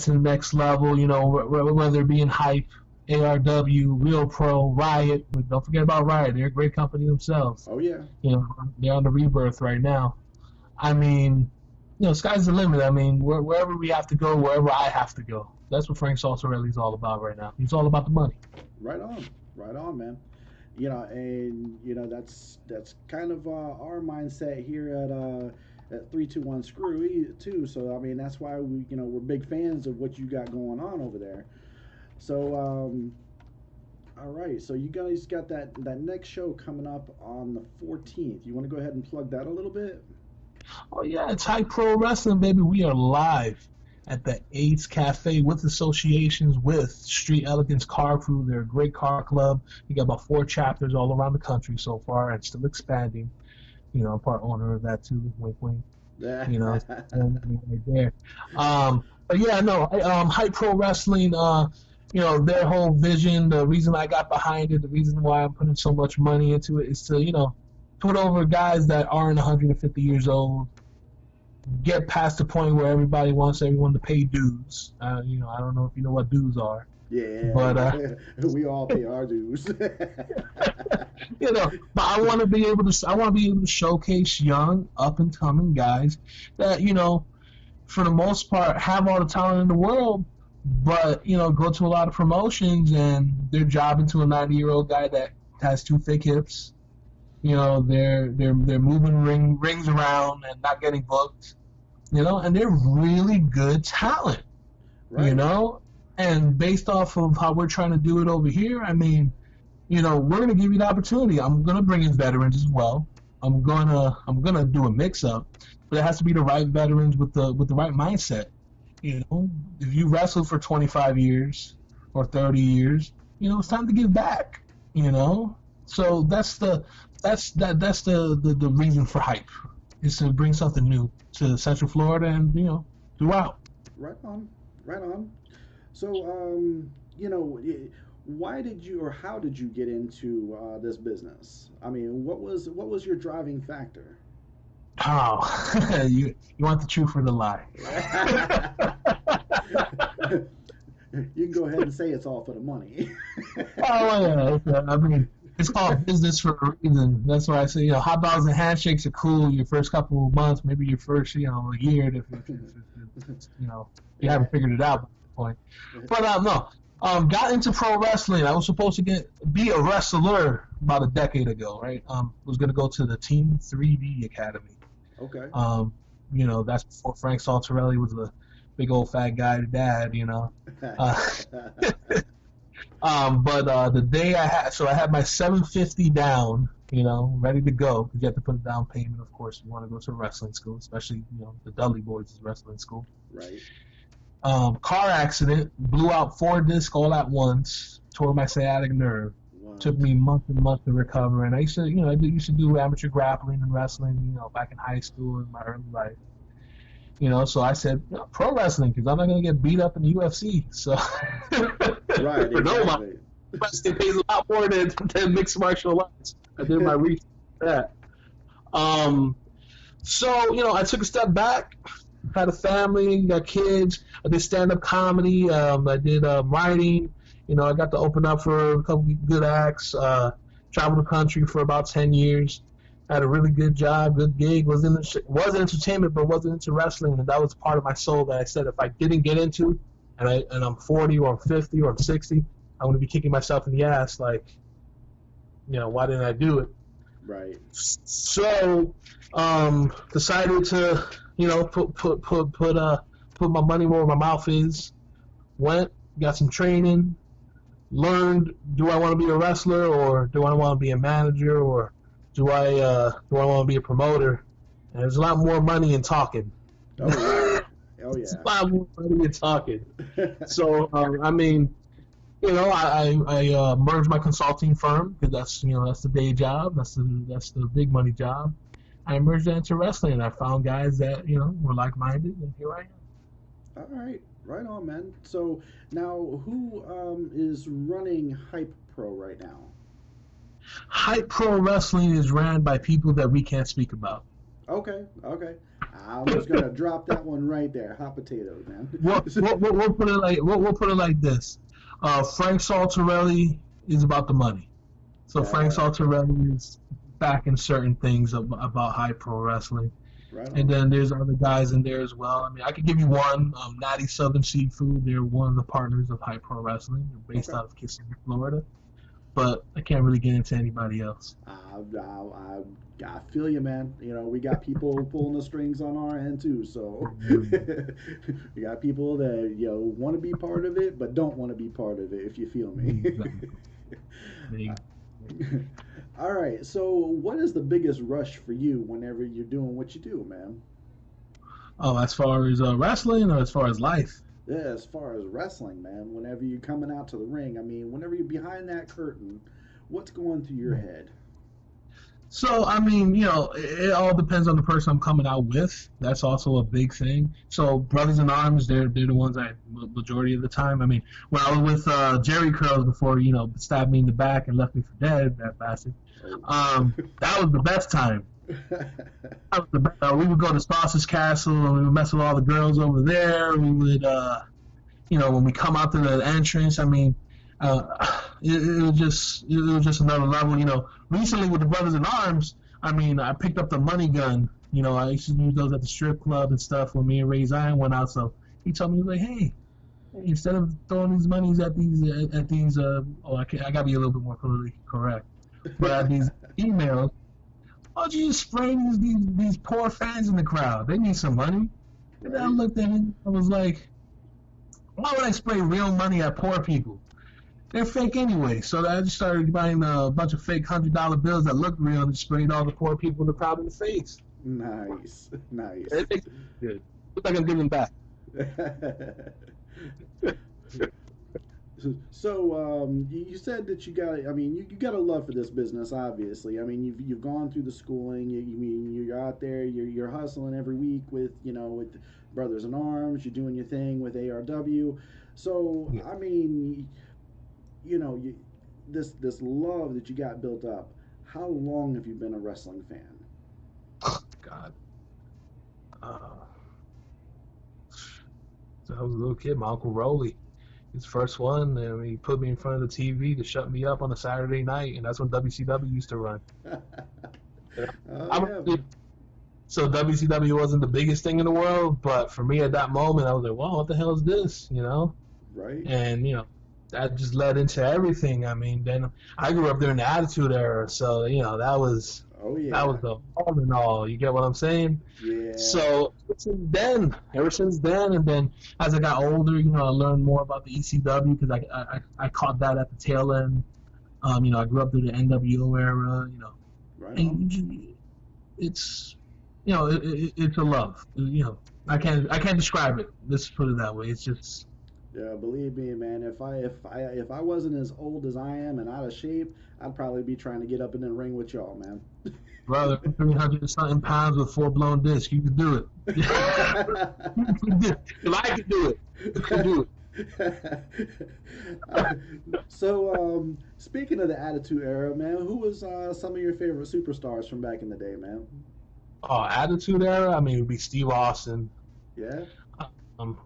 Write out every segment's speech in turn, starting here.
to the next level. Whether it be in Hype, ARW, Real Pro, Riot. But don't forget about Riot. They're a great company themselves. Oh yeah. They're on the rebirth right now. I mean, sky's the limit. I mean, wherever we have to go, wherever I have to go. That's what Frank Saltarelli is all about right now. He's all about the money. Right on, man. And that's kind of our mindset here at 321 Screw too. So I mean, that's why we're big fans of what you got going on over there. So all right, so you guys got that next show coming up on the 14th. You want to go ahead and plug that a little bit? Oh yeah, it's Hype Pro Wrestling, baby. We are live at the AIDS Cafe with associations with Street Elegance Car Crew. They're a great car club. We got about 4 chapters all around the country so far, and still expanding. I'm part owner of that too. Wink, wink. And right there. But yeah, no. Hype Pro Wrestling. Their whole vision. The reason I got behind it. The reason why I'm putting so much money into it is to put over guys that aren't 150 years old, get past the point where everybody wants everyone to pay dues. I don't know if you know what dues are. Yeah, but we all pay our dues. But I want to be able to showcase young, up and coming guys that for the most part have all the talent in the world, but go to a lot of promotions and they're jobbing to a 90-year-old guy that has 2 fake hips. They're moving rings around and not getting booked. And they're really good talent. Right. And based off of how we're trying to do it over here, I mean, we're gonna give you the opportunity. I'm gonna bring in veterans as well. I'm gonna do a mix up, but it has to be the right veterans with the right mindset. If you wrestled for 25 years or 30 years, it's time to give back. So that's the reason for Hype, is to bring something new to Central Florida and throughout. Right on. So why did you, or how did you get into this business? I mean, what was your driving factor? Oh, you want the truth or the lie? You can go ahead and say it's all for the money. Oh yeah, I mean, it's called business for a reason. That's why I say, hot dogs and handshakes are cool your first couple of months, maybe your first, year, if you haven't figured it out by that point. But no, got into pro wrestling. I was supposed to be a wrestler about a decade ago, right? Was gonna go to the Team 3D Academy. Okay. That's before Frank Saltarelli was a big old fat guy dad, But the day I had my 750 down, ready to go, because you have to put a down payment, of course, if you want to go to a wrestling school, especially, the Dudley Boys is wrestling school. Right. Car accident, blew out 4 discs all at once, tore my sciatic nerve. Wow. Took me months and months to recover, and I used to do amateur grappling and wrestling, back in high school in my early life. So I said pro wrestling, because I'm not going to get beat up in the UFC. So right, exactly. Wrestling pays a lot more than mixed martial arts. I did my research for that. So I took a step back, had a family, got kids. I did stand-up comedy. I did writing. I got to open up for a couple of good acts. Traveled the country for about 10 years. Had a really good job, good gig. Was in entertainment, but wasn't into wrestling, and that was part of my soul that I said if I didn't get into, and I'm 40 or I'm 50 or I'm 60, I'm going to be kicking myself in the ass. Like, why didn't I do it? Right. So, decided to, put my money where my mouth is. Went, got some training, learned. Do I want to be a wrestler, or do I want to be a manager, or do I want to be a promoter? And there's a lot more money in talking. Oh yeah. There's a lot more money in talking. So I merged my consulting firm, because that's the day job. That's the big money job. I merged that into wrestling, and I found guys that were like-minded, and here I am. All right, right on, man. So now, who is running Hype Pro right now? Hype Pro Wrestling is ran by people that we can't speak about. Okay. I'm just gonna drop that one right there. Hot potato, man. We'll put it like we'll put it like this. Frank Saltarelli is about the money. So Frank Yeah, Saltarelli is backing certain things about high pro wrestling. right And on. then there's other guys in there as well. I mean, I could give you one, Natty Southern Seafood. They're one of the partners of High Pro Wrestling. They're based Okay. out of Kissimmee, Florida. But I can't really get into anybody else. I feel you, man. You know, we got people pulling the strings on our end too. So Um, we got people that want to be part of it, but don't want to be part of it. If you feel me. they, All right. So, what is the biggest rush for you whenever you're doing what you do, man? oh, as far as wrestling or as far as life? Yeah, as far as wrestling, man. Whenever you're coming out to the ring, I mean, whenever you're behind that curtain, what's going through your head? So, I mean, it all depends on the person I'm coming out with. That's also a big thing. So, Brothers in Arms, they're the ones majority of the time. I mean, when I was with Jerry Curls before, stabbed me in the back and left me for dead, that bastard. Oh. That was the best time. That was the best. We would go to Sausage Castle and we would mess with all the girls over there. We would, when we come out to the entrance, I mean, it was just another level. Recently with the Brothers in Arms, I mean, I picked up the money gun. I used to use those at the strip club and stuff when me and Ray Zion went out. So he told me, he was like, hey, instead of throwing these monies at these, I gotta be a little bit more politically correct, but at these emails, why don't you just spray these poor fans in the crowd? They need some money. And I Right. looked at it, I was like, why would I spray real money at poor people? They're fake anyway. So I just started buying a bunch of fake $100 bills that looked real and sprayed all the poor people in the crowd in the face. Nice, nice. It makes it good. Looks like I'm giving back. So, you said that you got, I mean, you got a love for this business, obviously. I mean, you've gone through the schooling. You mean you're out there, you're hustling every week with, with Brothers in Arms. You're doing your thing with ARW. So, Yeah. I mean, you know, you, this love that you got built up. How long have you been a wrestling fan? God. Uh, so I was a little kid. My Uncle Rolly, his first one, and he put me in front of the TV to shut me up on a Saturday night, and that's when WCW used to run. Yeah. Oh I yeah, was, so WCW wasn't the biggest thing in the world, but for me at that moment, I was like, "Wow, what the hell is this?" right. And that just led into everything. I mean, then I grew up during the Attitude Era, so Oh that yeah, was the all in all. You get what I'm saying? yeah. So ever since then, and then as I got older, I learned more about the ECW because I caught that at the tail end. I grew up through the NWO era. Right on. And it's it's a love. I can't describe it. Let's put it that way. It's just Yeah, believe me, man. If I wasn't as old as I am and out of shape, I'd probably be trying to get up in the ring with y'all, man. brother, 300 something pounds with full blown disc. You can do it. If I can do it, you can do it. So, speaking of the Attitude Era, man, who was some of your favorite superstars from back in the day, man? Oh, Attitude Era. I mean, it would be Steve Austin. Yeah,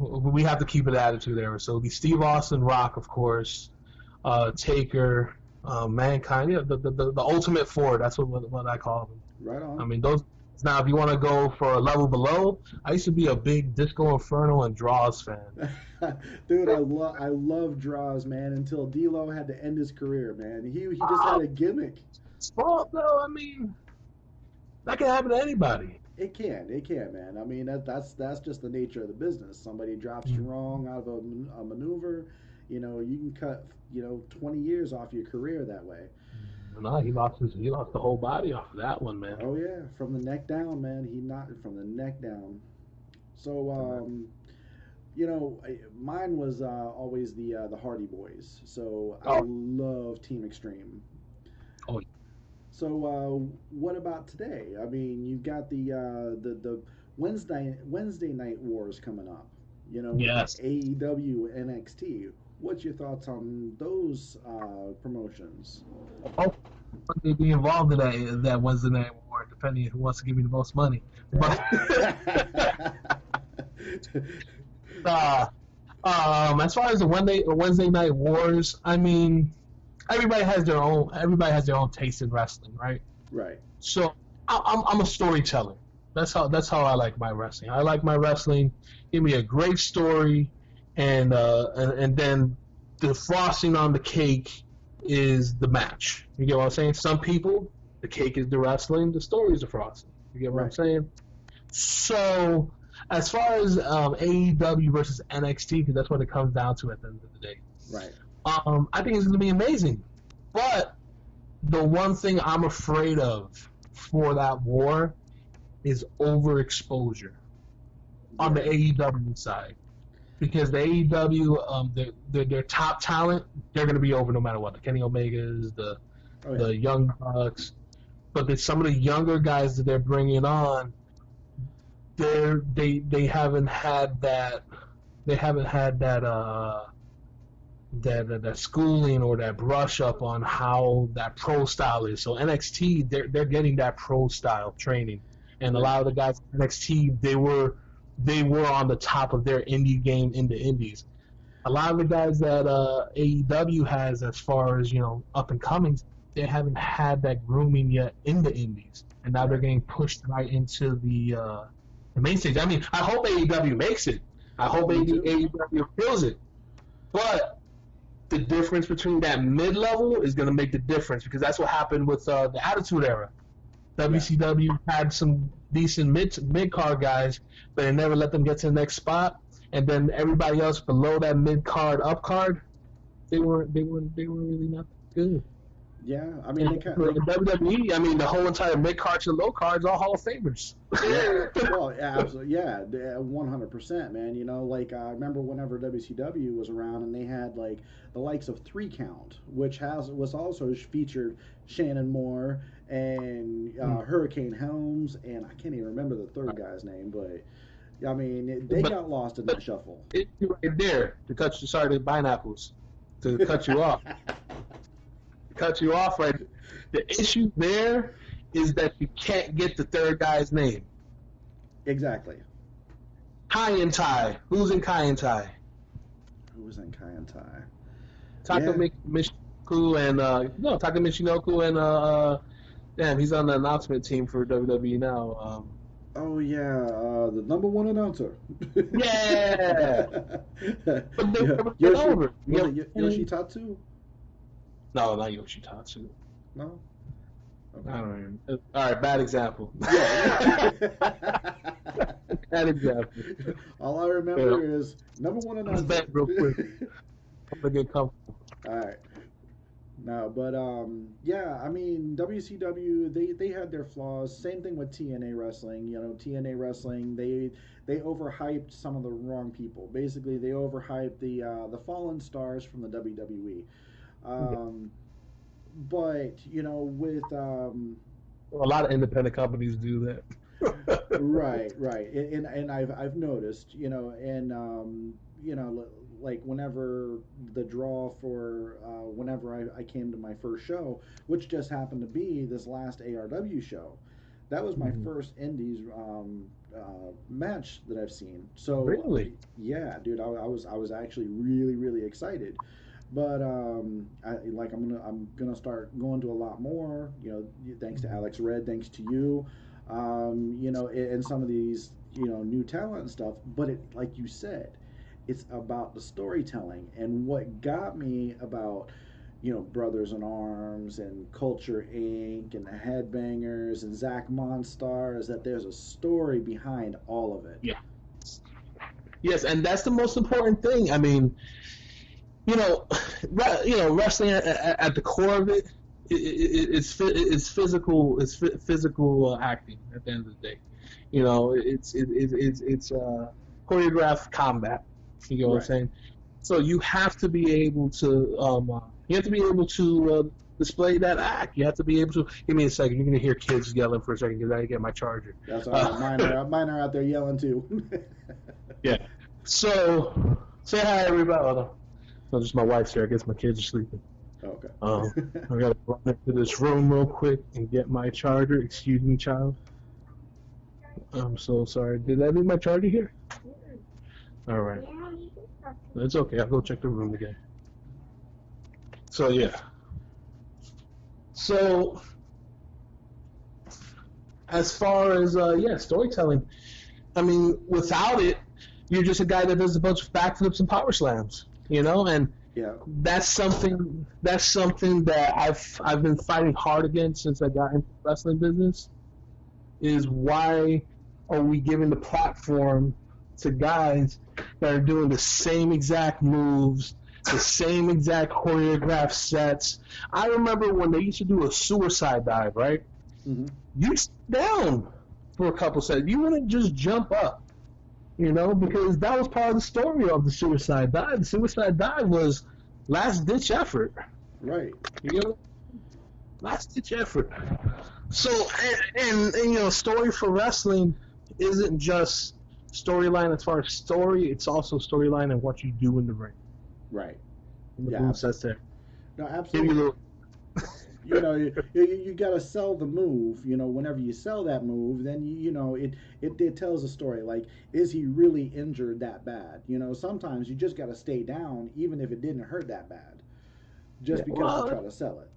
We have to keep it Attitude Era. So it would be Steve Austin, Rock, of course, Taker, Mankind. Yeah, the Ultimate Four. That's what I call them. right I on. mean, those. Now, if you want to go for a level below, I used to be a big Disco Inferno and Draws fan. Dude, I love draws, man. Until D'Lo had to end his career, man. He just had a gimmick. Small though. I mean, that can happen to anybody. It can, man. I mean that's just the nature of the business. Somebody drops you Mm. wrong out of a maneuver, you can cut 20 years off your career that way. No, he lost the whole body off of that one, man. Oh yeah, from the neck down, man. He knocked it from the neck down. So mine was always the Hardy Boys. So I Oh, love Team Extreme. oh, So what about today? I mean, you've got the Wednesday night wars coming up. With yes. AEW, NXT. What's your thoughts on those promotions? Oh, they be involved in that Wednesday night war. depending on who wants to give me the most money. But as far as the Wednesday night wars, I mean, everybody has their own taste in wrestling, right? Right. So I'm a storyteller. That's how I like my wrestling. I like my wrestling. Give me a great story, and then the frosting on the cake is the match. You get what I'm saying? Some people, the cake is the wrestling, the story is the frosting. You get what I'm saying? So as far as AEW versus NXT, because that's what it comes down to at the end of the day. Right. I think it's going to be amazing. But the one thing I'm afraid of for that war is overexposure on the AEW side. Because the AEW, their top talent, they're going to be over no matter what. The Kenny Omegas, the Young Bucks. But some of the younger guys that they're bringing on, they haven't had that that schooling or that brush up on how that pro style is. So NXT, they're getting that pro style training, and a lot of the guys in NXT, they were on the top of their indie game in the indies. A lot of the guys that AEW has, as far as up and comings, they haven't had that grooming yet in the indies, and now they're getting pushed right into the main stage. I mean, I hope AEW makes it. I hope AEW fills it. But the difference between that mid-level is going to make the difference, because that's what happened with the Attitude Era. WCW had some decent mid-card guys, but they never let them get to the next spot. And then everybody else below that mid-card, up-card, they were really not good. Yeah, I mean, WWE, I mean, the whole entire mid-card to low-card is all Hall of Famers. Well, absolutely, 100%, man. I remember whenever WCW was around, and they had like the likes of 3 Count, which was also featured Shannon Moore and Hurricane Helms, and I can't even remember the third guy's name, but I mean, they got lost in that shuffle. It's right there to cut you. Sorry, the pineapples to cut you off. Cut you off right. The issue there is that you can't get the third guy's name. Exactly. Kai and Tai. Who's in Kai and Tai? Who's in Kai and Tai? Taka Michinoku and Taka Michinoku and damn, he's on the announcement team for WWE now. Oh yeah, the number 1 announcer. Yeah. But they never get over. Yoshitatsu? No, not Yoshitatsu. No. Okay. I don't even. All right, bad example. Yeah. Bad example. All I remember is number 1 announcer. Let's bet real quick. I'm gonna get comfortable. All right. No, but I mean, WCW, they had their flaws. Same thing with TNA wrestling. TNA wrestling, they overhyped some of the wrong people. Basically, they overhyped the fallen stars from the WWE. But with a lot of independent companies do that. right, and I've noticed, like whenever the draw for whenever I came to my first show, which just happened to be this last ARW show, that was my first Indies match that I've seen. So really, yeah, dude, I was actually really, really excited. But I'm gonna start going to a lot more. Thanks to Alex Red, thanks to you, and some of these new talent and stuff. But like you said, it's about the storytelling. And what got me about Brothers in Arms and Culture Inc. and the Headbangers and Zach Monstar is that there's a story behind all of it. Yeah. Yes, and that's the most important thing. I mean, wrestling at the core of it, it's physical. It's physical acting. At the end of the day, it's choreographed combat. You know what I'm saying? So you have to be able to display that act. You have to be able to. Give me a second. You're gonna hear kids yelling for a second because I didn't get my charger. That's all right. Mine are out there yelling too. Yeah. So say hi, everybody. No, just my wife's here. I guess my kids are sleeping. Okay. I gotta run into this room real quick and get my charger. Excuse me, child. I'm so sorry. Did I leave my charger here? All right. It's okay. I'll go check the room again. So yeah. So as far as storytelling, I mean, without it, you're just a guy that does a bunch of backflips and power slams, and Yeah. that's something that I've been fighting hard against since I got into the wrestling business. Is why are we giving the platform to guys that are doing the same exact moves, the same exact choreographed sets? I remember when they used to do a suicide dive, right? Mm-hmm. You sit down for a couple seconds. You wouldn't just jump up, because that was part of the story of the suicide dive. The suicide dive was last ditch effort. Right. Last ditch effort. So, and story for wrestling isn't just storyline as far as story. It's also storyline and what you do in the ring. Right. And the Yeah. move sets there. No, absolutely. You got to sell the move. Whenever you sell that move, then it tells a story. Like, is he really injured that bad? Sometimes you just got to stay down, even if it didn't hurt that bad, just because you try to sell it.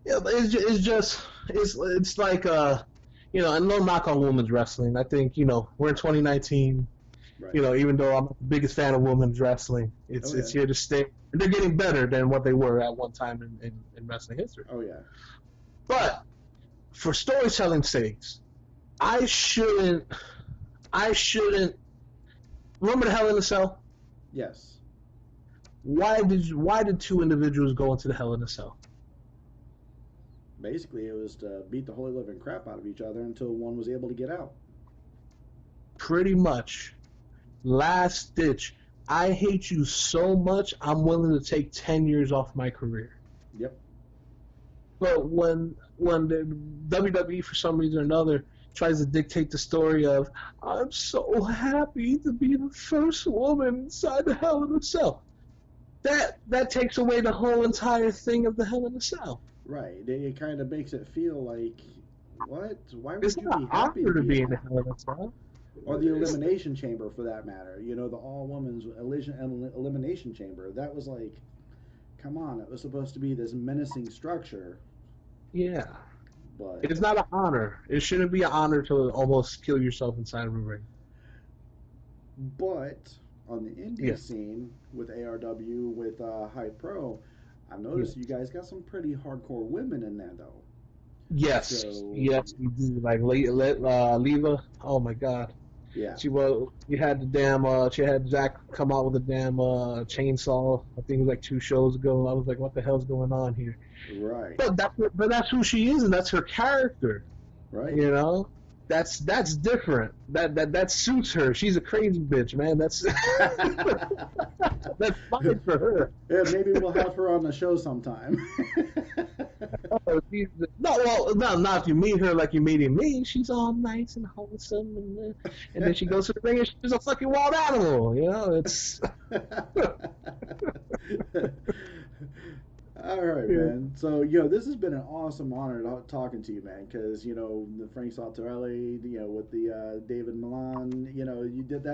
Yeah, but it's like and no knock on women's wrestling. I think we're in 2019. Right. Even though I'm not the biggest fan of women's wrestling, it's here to stay. And they're getting better than what they were at one time in wrestling history. Oh yeah. But for storytelling's sakes, I shouldn't. Remember the Hell in a Cell? Yes. Why did two individuals go into the Hell in a Cell? Basically, it was to beat the holy living crap out of each other until one was able to get out. Pretty much. Last ditch. I hate you so much, I'm willing to take 10 years off my career. Yep. But when the WWE, for some reason or another, tries to dictate the story of, I'm so happy to be the first woman inside the Hell in a Cell, that takes away the whole entire thing of the Hell in a Cell. Right. It kind of makes it feel like, what? Why would It's you not be happy to be in the Hell in a Cell? Or the Elimination Chamber, for that matter. The all-women's Elimination Chamber. That was like, come on, it was supposed to be this menacing structure. Yeah. But it's not an honor. It shouldn't be an honor to almost kill yourself inside of a ring. But on the indie scene with ARW, with Hype Pro, I've noticed you guys got some pretty hardcore women in there, though. Yes, yes, we do. Like Leva. Oh my God. Yeah. You had the damn. She had Zach come out with a damn chainsaw. I think it was like 2 shows ago. I was like, what the hell's going on here? Right. But that's who she is, and that's her character. Right. That's different. That suits her. She's a crazy bitch, man. That's that's fine for her. Yeah, maybe we'll have her on the show sometime. Not if you meet her like you're meeting me. She's all nice and wholesome, and then she goes to the ring and she's a fucking wild animal. It's. All right, man. So, this has been an awesome honor talking to you, man. Because the Frank Saltarelli, with the David Milan, you did.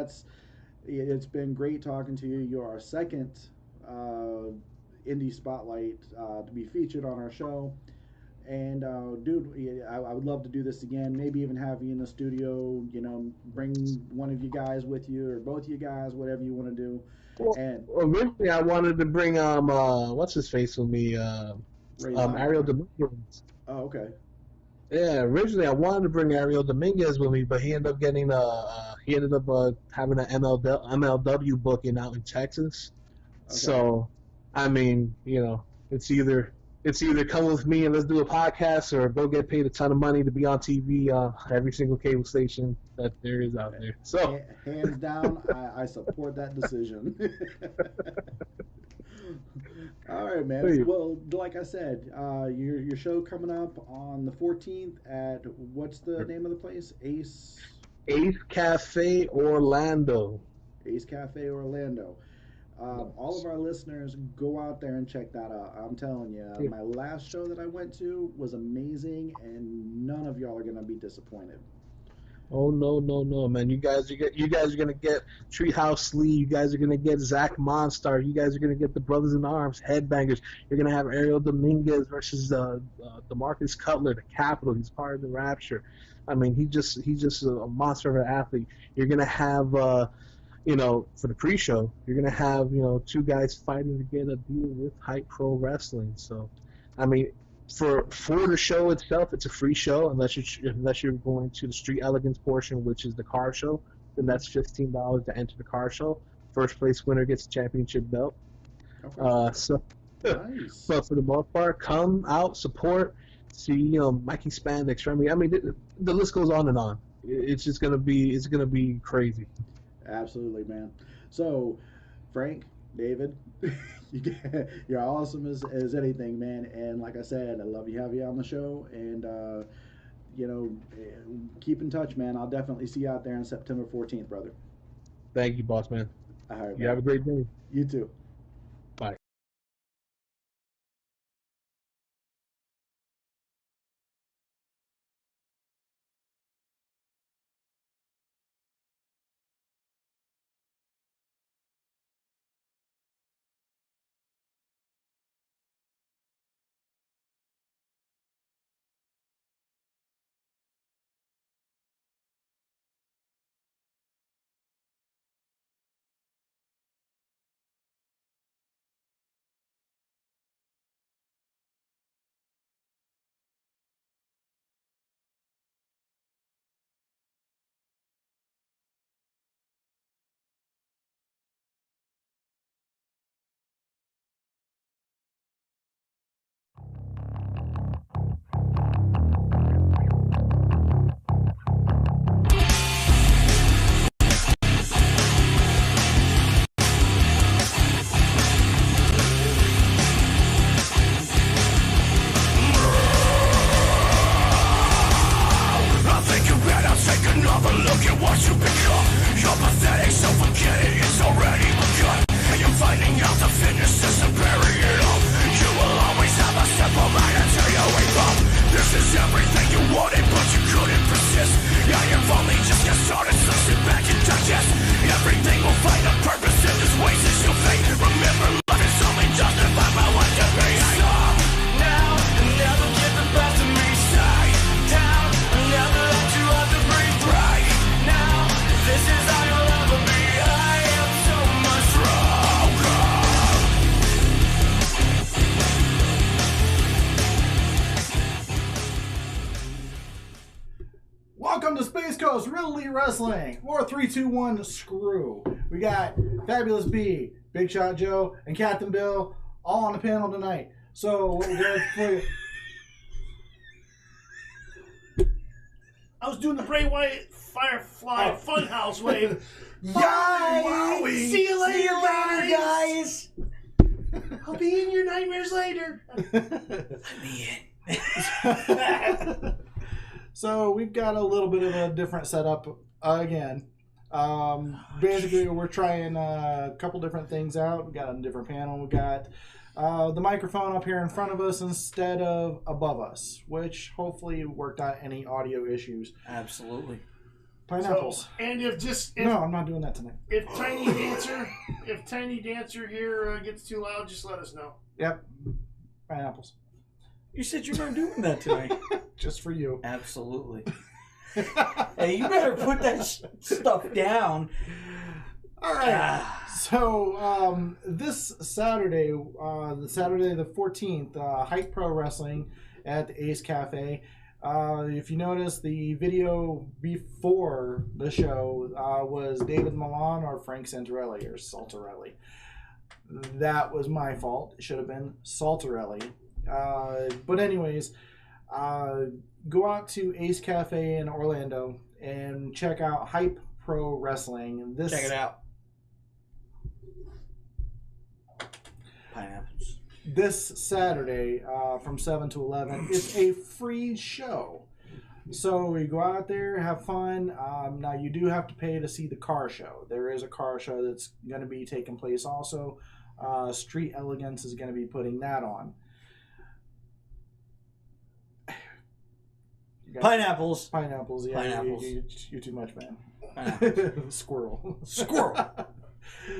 It's been great talking to you. You're our second indie spotlight to be featured on our show. And dude, I would love to do this again. Maybe even have you in the studio. Bring one of you guys with you, or both of you guys, whatever you want to do. Well, originally I wanted to bring what's his face with me, Ariel Dominguez. Oh, okay. Yeah, originally I wanted to bring Ariel Dominguez with me, but he ended up having an MLW booking out in Texas. Okay. So, I mean, it's either come with me and let's do a podcast, or go get paid a ton of money to be on TV every single cable station that there is out there. So, hands down, I support that decision. All right, man. Well, like I said, your show coming up on the 14th at, what's the name of the place? Ace Cafe Orlando. Ace Cafe Orlando. All of our listeners, go out there and check that out. I'm telling you, Yeah. my last show that I went to was amazing, and none of y'all are gonna be disappointed. Oh no, man! You guys are gonna get Treehouse Lee. You guys are gonna get Zach Monstar. You guys are gonna get the Brothers in Arms, Headbangers. You're gonna have Ariel Dominguez versus Demarcus Cutler, the Capital. He's part of the Rapture. I mean, he's just a monster of an athlete. You're gonna have for the pre-show, you're gonna have two guys fighting to get a deal with Hype Pro Wrestling. So, I mean, for the show itself, it's a free show unless you're going to the Street Elegance portion, which is the car show. Then that's $15 to enter the car show. First place winner gets the championship belt. Okay. So, Nice. but for the most part, come out, support, see Mikey Spandex, Remy. I mean, the list goes on and on. It's gonna be crazy. Absolutely, man. So, Frank, David, you're awesome as anything, man. And like I said, I love you, have you on the show. And, keep in touch, man. I'll definitely see you out there on September 14th, brother. Thank you, boss man. All right, You man. have a great day. You too. Bye. I think you better take another look at what you become. You're pathetic, so forget it, it's already begun. And you're finding out the fitness isn't bury it all. You will always have a simple mind until you wake up. This is everything you wanted, but you couldn't persist. Yeah, you've only just got started, so sit back and digest. Everything will find a purpose in this waste is your fate. Remember, life is only justified by what you be. Stop now and never get the best of me. Stay down and never let you have to breathe. Right now, this is how you'll ever be. I am so much stronger. Welcome to Space Coast Real Elite Wrestling, or 321 Screw. We got Fabulous B, Big Shot Joe, and Captain Bill all on the panel tonight. So, what we're going to I was doing the Bray Wyatt Firefly Funhouse wave. Yay! See you later, guys! I'll be in your nightmares later. So we've got a little bit of a different setup again. Basically, we're trying a couple different things out. We got a different panel. We got the microphone up here in front of us instead of above us, which hopefully worked out any audio issues. Absolutely. Pineapples. So, and if No, I'm not doing that tonight. if Tiny Dancer here gets too loud, just let us know. Yep. Pineapples. You said you weren't doing that tonight. Just for you. Absolutely. Hey, you better put that stuff down. All right. So this Saturday, Saturday the 14th, Hype Pro Wrestling at the Ace Cafe. If you notice, the video before the show was David Milan or Frank Santarelli or Saltarelli. That was my fault. It should have been Saltarelli. But anyways, go out to Ace Cafe in Orlando and check out Hype Pro Wrestling. Check it out. Pineapples. This Saturday from 7 to 11. It's a free show. So we go out there, have fun. Now you do have to pay to see the car show. There is a car show that's going to be taking place also. Street Elegance is going to be putting that on. Pineapples. Pineapples, yeah. Pineapples. You're too much, man. Squirrel.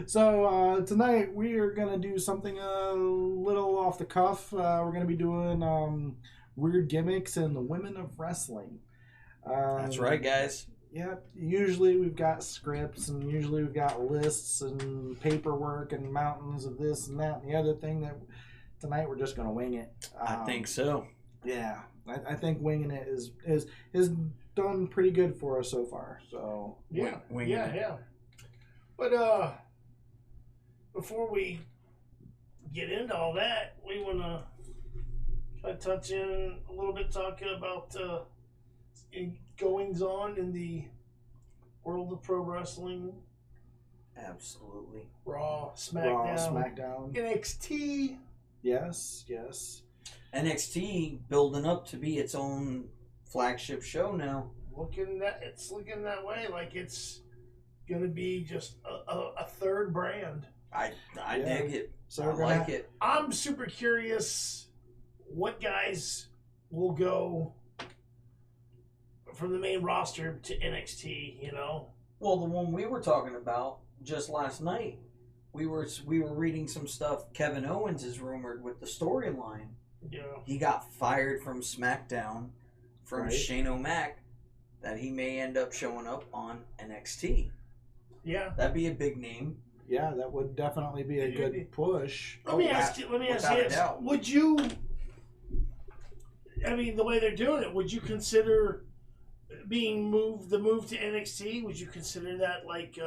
So tonight we are going to do something a little off the cuff. We're going to be doing weird gimmicks and the women of wrestling. That's right, guys. Yep. Usually we've got scripts and usually we've got lists and paperwork and mountains of this and that and the other thing. That tonight we're just going to wing it. I think so. Yeah. I think winging it is done pretty good for us so far. So Winging it. Yeah. But before we get into all that, we want to try to touch in a little bit, talk about goings on in the world of pro wrestling. Absolutely. Raw, SmackDown, NXT. Yes. NXT building up to be its own flagship show now. It's looking that way. Like it's gonna be just a third brand. I dig it. So I like it. I'm super curious what guys will go from the main roster to NXT. You know. Well, the one we were talking about just last night, we were reading some stuff. Kevin Owens is rumored with the storyline. Yeah. He got fired from SmackDown from Right. Shane O'Mac, that he may end up showing up on NXT. Yeah. That'd be a big name. Yeah, that would definitely be a good push. Let me ask you without a this: doubt. would you? I mean, the way they're doing it, would you consider the move to NXT? Would you consider that like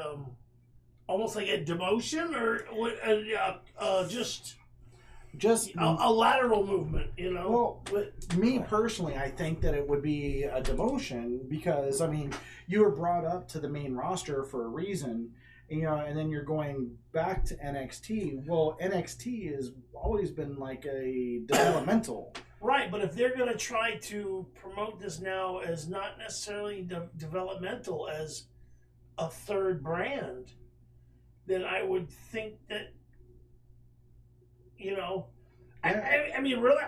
almost like a demotion, or just a lateral movement? You know. Well, me personally, I think that it would be a demotion because, I mean, you were brought up to the main roster for a reason, and then you're going back to NXT. Well, NXT has always been like a developmental. Right, but if they're going to try to promote this now as not necessarily developmental, as a third brand, then I would think that, I mean, really,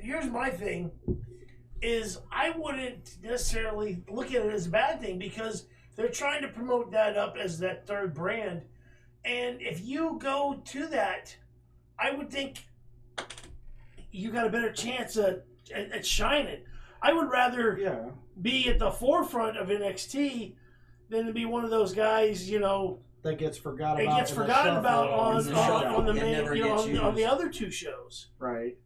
here's my thing, is I wouldn't necessarily look at it as a bad thing because they're trying to promote that up as that third brand. And if you go to that, I would think you got a better chance at shining. I would rather be at the forefront of NXT than to be one of those guys, that gets forgotten about on the main, on the used. other two shows. Right.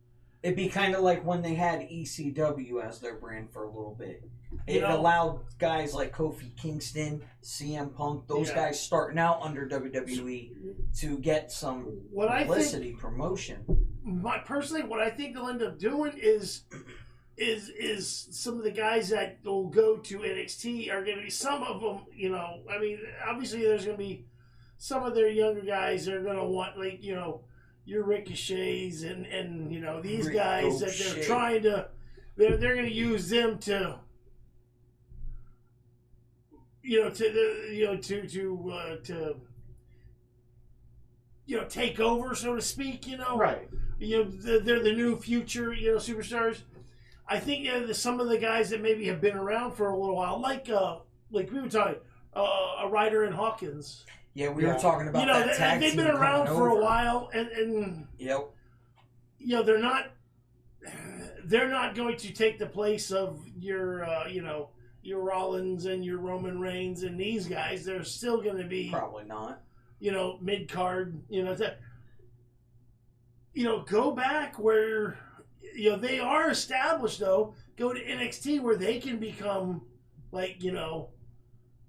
It'd be kind of like when they had ECW as their brand for a little bit. It You know- allowed guys like Kofi Kingston, CM Punk, those guys starting out under WWE to get some What I publicity, promotion. Personally, what I think they'll end up doing is some of the guys that will go to NXT are going to be some of them. I mean, obviously there's going to be some of their younger guys that are going to want your Ricochets and these guys that they're trying to they're going to use them to take over, so to speak. Right. They're the new future, superstars. I think some of the guys that maybe have been around for a little while, like we were talking, a Ryder and Hawkins. Yeah, we were talking about that tag they've team been around coming for over. a while, and Yep. they're not going to take the place of your Rollins and your Roman Reigns and these guys. They're still going to be Probably not. mid card. Go back where they are established though. Go to NXT where they can become like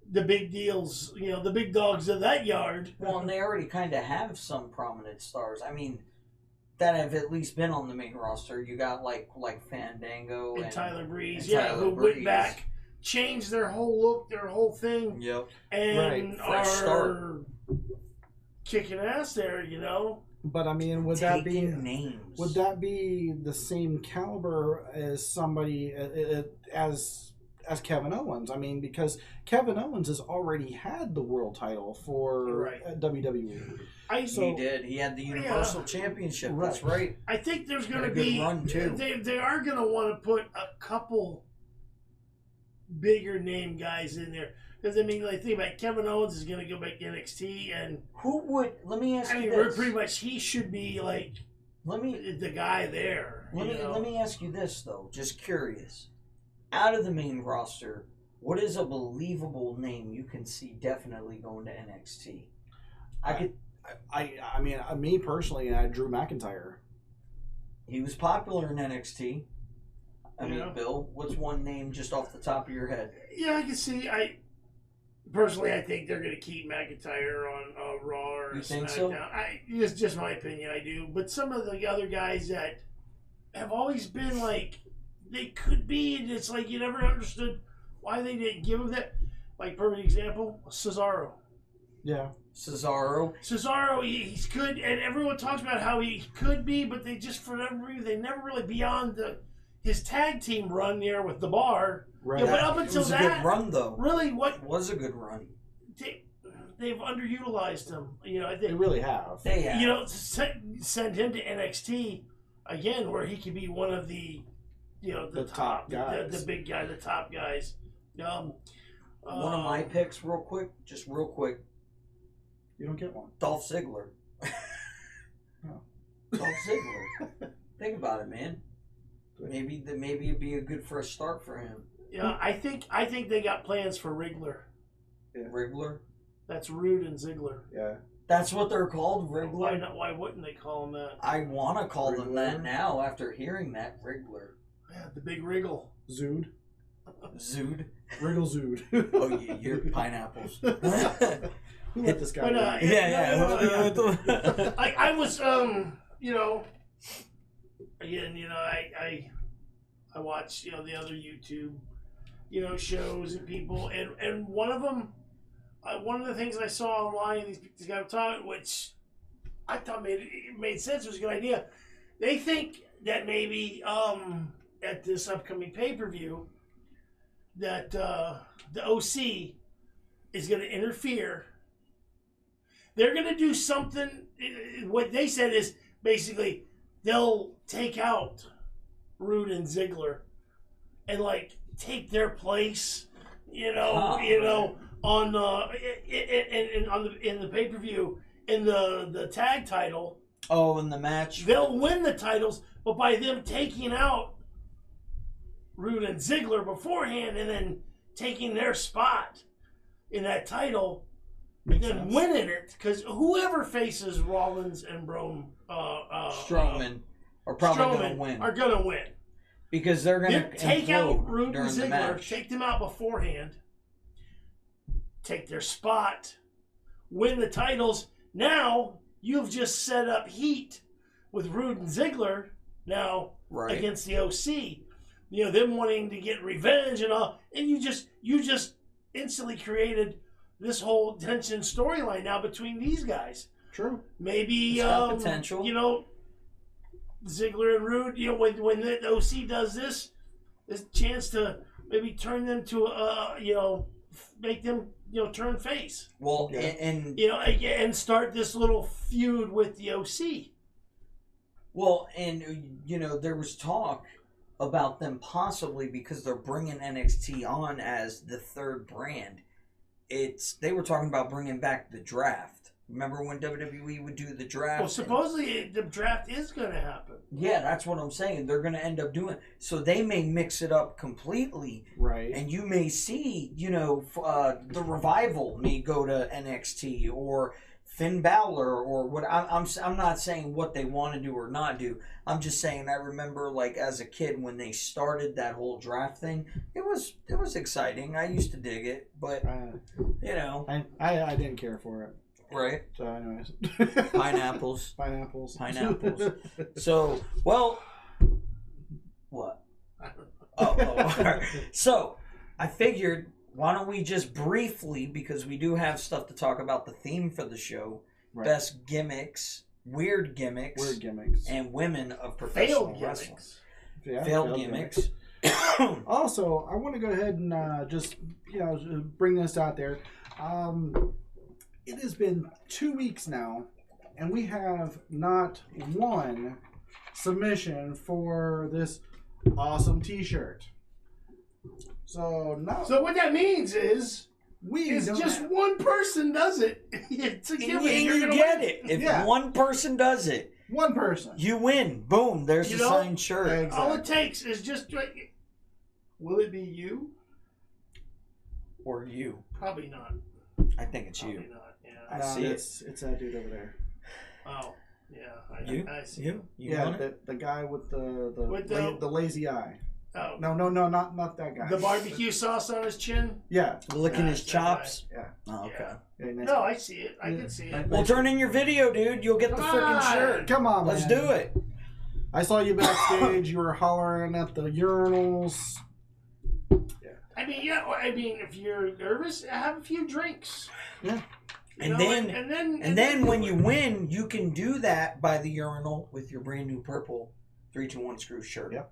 the big deals, the big dogs of that yard. Well, and they already kind of have some prominent stars. I mean, that have at least been on the main roster. You got like Fandango and Tyler Breeze, and Tyler who Breeze. went back, changed their whole look, their whole thing, Yep. and Right. Fresh are start. kicking ass there, you know. But I mean, would that be names? Would that be the same caliber as somebody as Kevin Owens? I mean, because Kevin Owens has already had the world title for WWE. He did. He had the Universal Championship. Right. That's right. I think there's going to Had a good be run, too. They are going to want to put a couple bigger name guys in there. Because I mean, like, think about it, Kevin Owens is going to go back to NXT, and who would? Let me ask I you mean, this. pretty much he should be like the guy there. Let me ask you this though. Just curious. Out of the main roster, what is a believable name you can see definitely going to NXT? I mean, me personally, Drew McIntyre. He was popular in NXT. I mean, Bill, what's one name just off the top of your head? Yeah, I can see. Personally, I think they're going to keep McIntyre on Raw or You think SmackDown. so? It's just my opinion. I do, but some of the other guys that have always been like they could be, and it's like you never understood why they didn't give him that. Like perfect example, Cesaro. Yeah, Cesaro. He's good, and everyone talks about how he could be, but they just for whatever reason they never really beyond his tag team run there with the Bar. right. Yeah, but up until it was that, a good run though. really, It was a good run. they've underutilized him. You know, I think They really have. They have. you know, send him to NXT again, where he could be one of the, you know, the top guys, the big guy, the top guys. One of my picks, real quick. You don't get one. Dolph Ziggler. Oh. Dolph Ziggler. Think about it, man. Maybe it'd be a good first start for him. Yeah, I think they got plans for Riggler. Yeah. Riggler. That's Rude and Ziggler. Yeah. That's what they're called, Riggler. Why not? Why wouldn't they call him that? I want to call them that Riggler. now after hearing that, Riggler. Yeah, the big wriggle. Zood. Zood. Wriggle Zood. Oh, yeah, you're pineapples. Who let this guy? But, in? Yeah. I was, you know, again, you know, I watch, you know, the other YouTube, you know, shows and people, and one of them, one of the things I saw online, these guys were talking, which I thought made sense, was a good idea. They think that maybe at this upcoming pay-per-view that the OC is going to interfere. They're going to do something. What they said is basically they'll take out Rude and Ziggler and like take their place, you know, on in the pay-per-view in the tag title. Oh, in the match. They'll win the titles, but by them taking out Rude and Ziggler beforehand and then taking their spot in that title and then winning it, because whoever faces Rollins and Strowman are probably going to win. Are going to win. Because they're going to take out Rude and during the Ziggler, match. take them out beforehand, take their spot, win the titles. Now you've just set up heat with Rude and Ziggler now against the OC. You know, them wanting to get revenge and all, and you just instantly created this whole tension storyline now between these guys. True. Maybe It's got potential. You know, Ziggler and Rude. You know, when the OC does this chance to maybe turn them to you know, make them, you know, turn face. Well, and you know, and start this little feud with the OC. Well, and you know, there was talk about them possibly, because they're bringing NXT on as the third brand. They were talking about bringing back the draft. Remember when WWE would do the draft? Well, supposedly the draft is going to happen. Yeah, that's what I'm saying. They're going to end up doing. So they may mix it up completely, Right. and you may see, you know, the Revival may go to NXT, or Finn Balor, or what. I'm not saying what they want to do or not do. I'm just saying I remember, like, as a kid when they started that whole draft thing, it was exciting. I used to dig it, but you know, I didn't care for it. Right. So, anyways, Pineapples. So, well, what? Oh. So, I figured, why don't we just briefly, because we do have stuff to talk about, the theme for the show, best gimmicks, weird gimmicks, and women of professional Failed wrestling. gimmicks. Yeah, Failed gimmicks. Also, I want to go ahead and just bring this out there. It has been 2 weeks now, and we have not one submission for this awesome T-shirt. So now, So what that means is don't just have- one person does it. It's a And given. you You're gonna get win. it. If Yeah. one person does it, one person. you win. Boom. There's You the know, signed shirt. Exactly. All it takes is just. Will it be you? Or you. Probably not. I think it's Probably you. not. Yeah. I see it. It's that dude over there. Oh, yeah. You? I see. You Yeah, want it? the guy with the With the- lazy eye. Oh, No, not that guy. the barbecue sauce on his chin. Yeah. Licking Yeah, his it's that chops. Yeah. Oh, okay. Yeah. Yeah, nice No, guy. I see it. I can see it. Well, turn in your video, dude. You'll get the Come freaking on. shirt. Come on, Let's man. do it. I saw you backstage. You were hollering at the urinals. I mean, yeah. I mean, if you're nervous, have a few drinks. Yeah. You know, then and then when you win, you can do that by the urinal with your brand new purple 3-2-1 Screw shirt. Yep.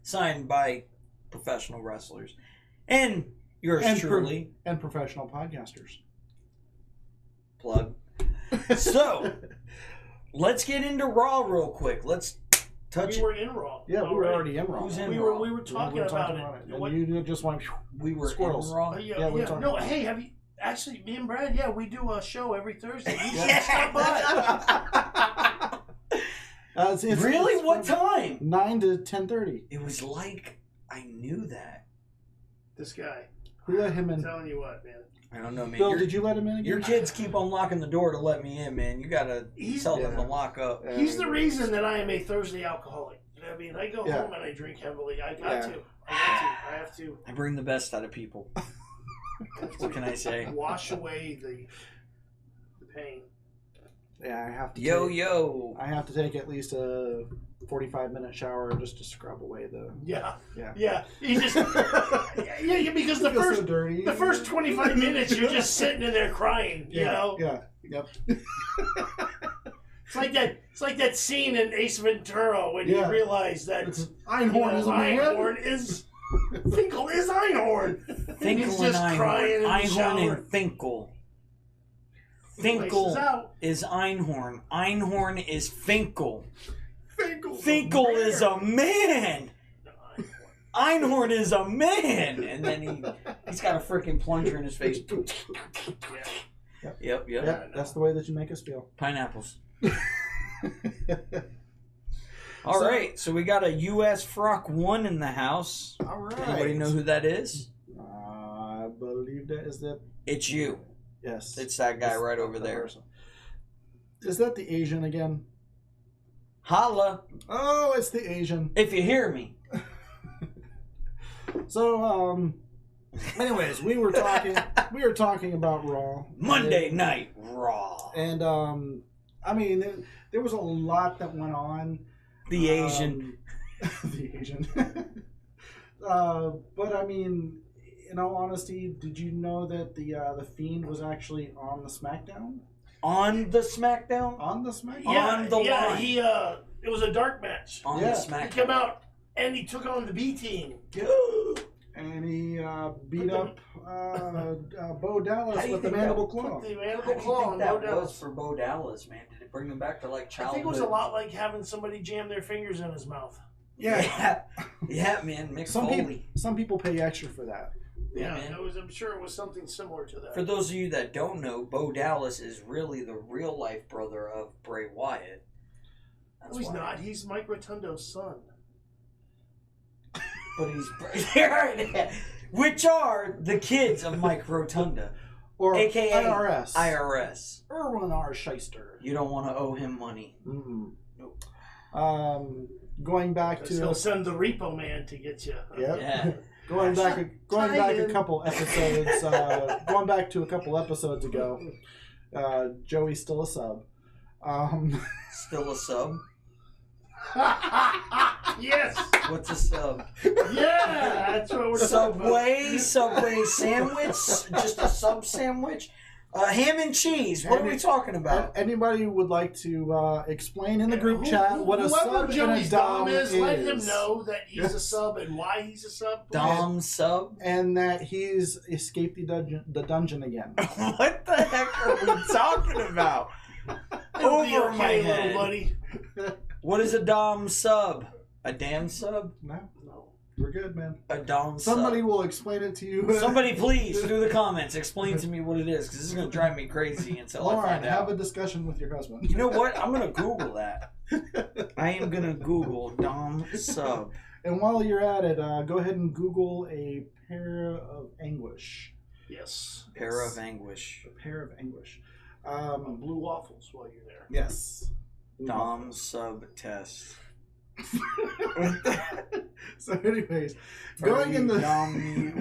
Signed by professional wrestlers. And yours truly. And professional podcasters. Plug. So, let's get into Raw real quick. Let's touch we it. were in Raw. Yeah, we were already in Raw. Who's in We Raw? were talking about it. And What- you just went. We were Squirrels. in Raw. yeah, Yeah, we were yeah. talking No, about hey, have you actually? Me and Brad, yeah, we do a show every Thursday. You should Yeah. stop by. It's Really? What time? 9 to 10:30. It was like I knew that. This guy. Who let him I'm in? telling you what, man. I don't know, man. Bill, Your- did you let him in again? Your kids keep unlocking the door to let me in, man. You gotta tell them to lock up. He's the reason that I am a Thursday alcoholic. You know what I mean? I go Yeah. home and I drink heavily. I got Yeah. to. I have to I bring the best out of people. What can I say? wash away the pain. Yeah, I have to. Yo. I have to take at least a 45-minute shower just to scrub away the. Yeah. Yeah. Yeah. You just yeah, because the I feel so first dirty. the first 25 minutes you're just sitting in there crying, you know? Yeah. Yep. It's like that scene in Ace Ventura when you Yeah. realize that Einhorn is a man. Einhorn is Finkel is Einhorn. Finkel He's and just crying in the Einhorn shower. and Finkel. Places Finkel out. is Einhorn. Einhorn is Finkel. Finkel. Finkel is a man. Einhorn is a man. And then he's got a freaking plunger in his face. Yep. Yeah, that's the way that you make us feel. Pineapples. All right, so we got a U.S. Frock 1 in the house. All right. Anybody know who that is? I believe that is that. It's you. Yes. It's that guy right that over there. person. Is that the Asian again? Holla Oh, it's the Asian. if you hear me. So, anyways, we were talking about Raw. Monday Night Raw. And, I mean, there was a lot that went on. The Asian. The Asian. But I mean, in all honesty, did you know that the Fiend was actually on the SmackDown? On the SmackDown? On the SmackDown? On the line. He it was a dark match. On Yeah. the He SmackDown. came out and he took on the B team. And he beat up Bo Dallas How do you with the think mandible that- claw. The How mandible do you claw think on that Bo was Dallas. for Bo Dallas, man? Did it bring him back to like I childhood? think it was a lot like having somebody jam their fingers in his mouth. Yeah. Yeah, man. Mick Some Foley. people pay extra for that. Yeah, Yeah, man. I'm sure it was something similar to that. For those of you that don't know, Bo Dallas is really the real life brother of Bray Wyatt. That's No, he's why. not. He's Mike Rotundo's son. But he's which are the kids of Mike Rotunda, Or aka IRS. IRS. Erwin R. Shyster. You don't want to owe him money. Mm. Nope. Going back Because to he'll send the repo man to get you. Yep. Yeah. going back a Tie-in. couple episodes. Going back to a couple episodes ago. Joey's still a sub. Still a sub. Yes. What's a sub? Yeah, that's what we're talking about. Subway sandwich, just a sub sandwich. Ham and cheese. What are we talking about? Anybody would like to explain in the group chat what a whoever sub and a Joey's dom is, is? let him know that he's a sub and why he's a sub. please. Dom sub? And that he's escaped the dungeon again. What the heck are we talking about? It'll be Over my okay, head. little buddy. What is a Dom sub? A damn sub? No, we're good, man. A Dom sub. Somebody will explain it to you. Somebody please, through the comments, explain to me what it is, because this is going to drive me crazy until I Lauren, find have out. a discussion with your husband. You know what? I'm going to Google that. I am going to Google Dom sub. And while you're at it, go ahead and Google a pair of anguish. Yes. Pair of anguish. A pair of anguish. Blue waffles while you're there. Yes. Dom sub test. So, anyways, going in the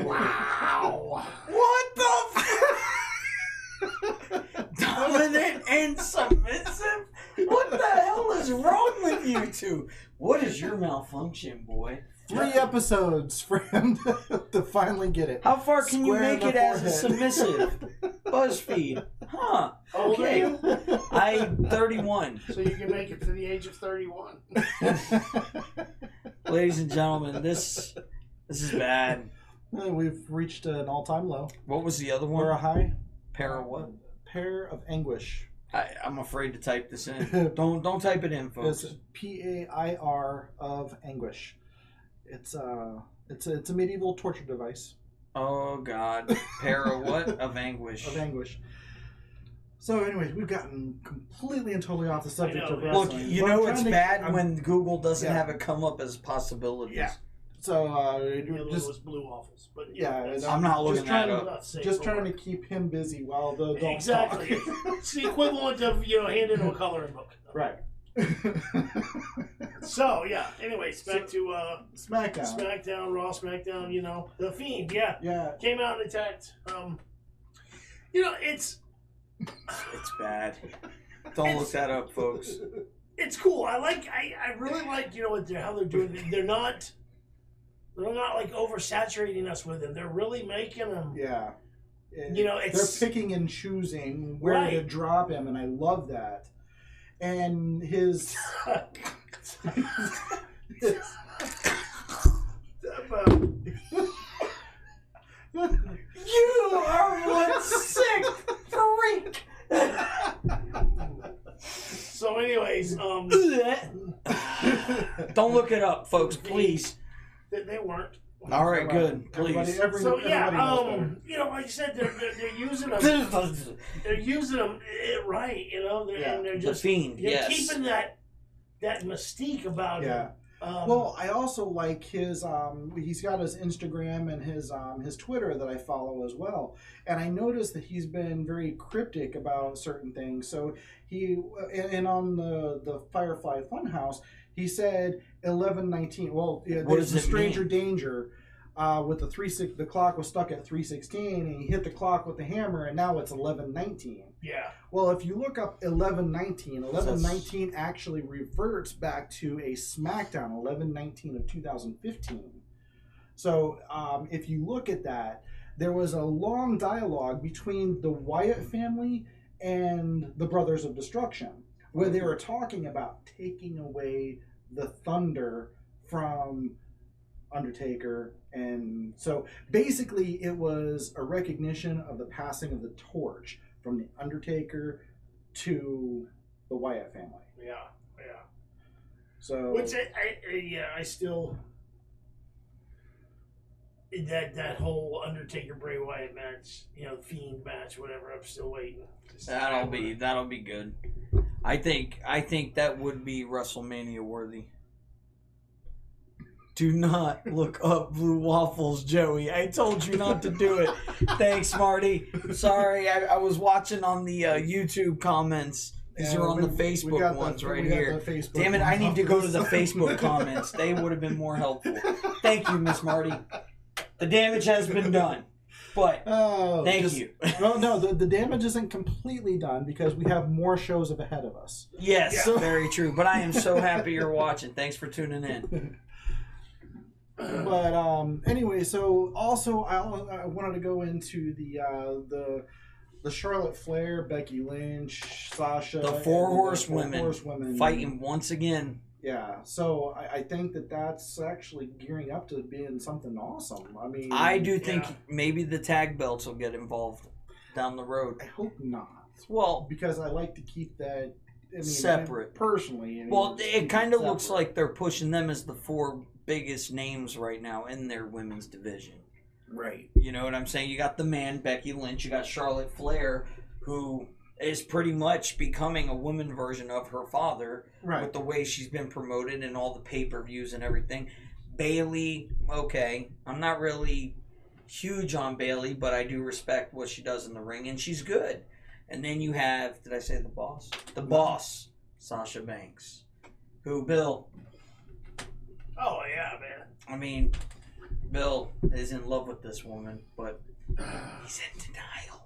Wow. What the dominant and submissive? What the hell is wrong with you two? What is your malfunction, boy? 3 episodes for him to finally get it. How far can you Square make in it the as a forehead. submissive? BuzzFeed. Huh. How old are Okay. you? I'm 31. So you can make it to the age of 31. Ladies and gentlemen, this is bad. We've reached an all-time low. What was the other We're a one? high Pair of what? pair of anguish. I'm afraid to type this in. Don't type it in, folks. It's PAIR of anguish. It's a medieval torture device Oh God. Pair of what? Of anguish. of anguish. So, anyways, we've gotten completely and totally off the subject know, of man. wrestling. Look, you But know I'm it's trying to- bad I'm- when Google doesn't Yeah. have it come up as possibilities. Yeah. So, The other one just was blue waffles. But yeah, that's- I'm not looking just trying that to- up. not safe just for trying to work. keep him busy while the adults Exactly. talk. It's the equivalent of, handing him a coloring book. Right. So, yeah. Anyways, back to SmackDown. SmackDown, Raw, SmackDown, The Fiend, yeah. Yeah. Came out and attacked. It's bad. Don't look that up, folks. it's cool. I really like, how they're doing it. They're not like oversaturating us with it. They're really making them. Yeah. It's they're picking and choosing where to Right. drop him, and I love that. And his You are one sick freak. So, anyways, Don't look it up, folks, please. they weren't. All right, good. Please. So yeah, everybody knows better. like I said, they're using them. They're using them right, and they're The just Fiend, they're yes. keeping that mystique about Yeah. him. Well, I also like his. He's got his Instagram and his Twitter that I follow as well, and I noticed that he's been very cryptic about certain things. So and on the Firefly Funhouse, he said 11:19. Well, yeah, What there's does the it Stranger mean? Danger. With the clock was stuck at 3:16, and he hit the clock with the hammer, and now it's 11:19. Yeah, Well, if you look up 11:19 actually reverts back to a SmackDown 11:19 of 2015. So if you look at that, there was a long dialogue between the Wyatt family and the Brothers of Destruction, where they were talking about taking away the thunder from Undertaker. And so basically it was a recognition of the passing of the torch from the Undertaker to the Wyatt family. yeah. So Which I still that whole Undertaker Bray Wyatt match, Fiend match, whatever. I'm still waiting. That'll be good. I think that would be WrestleMania worthy. Do not look up blue waffles, Joey. I told you not to do it. Thanks, Marty. Sorry, I was watching on the YouTube comments. These are on the Facebook ones right here. Damn it, I need to go to the Facebook comments. They would have been more helpful. Thank you, Miss Marty. The damage has been done. But thank you. Well, no, the damage isn't completely done because we have more shows up ahead of us. Yes, very true. But I am so happy you're watching. Thanks for tuning in. But anyway, so also I wanted to go into the the Charlotte Flair, Becky Lynch, Sasha, The four horsewomen fighting once again. Yeah, so I think that's actually gearing up to being something awesome. I mean, I do think maybe the tag belts will get involved down the road. I hope not. Well, because I like to keep that separate. Personally. Well, it kind of looks like they're pushing them as the four biggest names right now in their women's division. Right. You know what I'm saying? You got the man, Becky Lynch. You got Charlotte Flair, who is pretty much becoming a woman version of her father with the way she's been promoted and all the pay-per-views and everything. Bayley, okay. I'm not really huge on Bayley, but I do respect what she does in the ring, and she's good. And then you have, did I say the boss? The boss, Sasha Banks, who, Bill. Oh, yeah, man. I mean, Bill is in love with this woman, but he's in denial.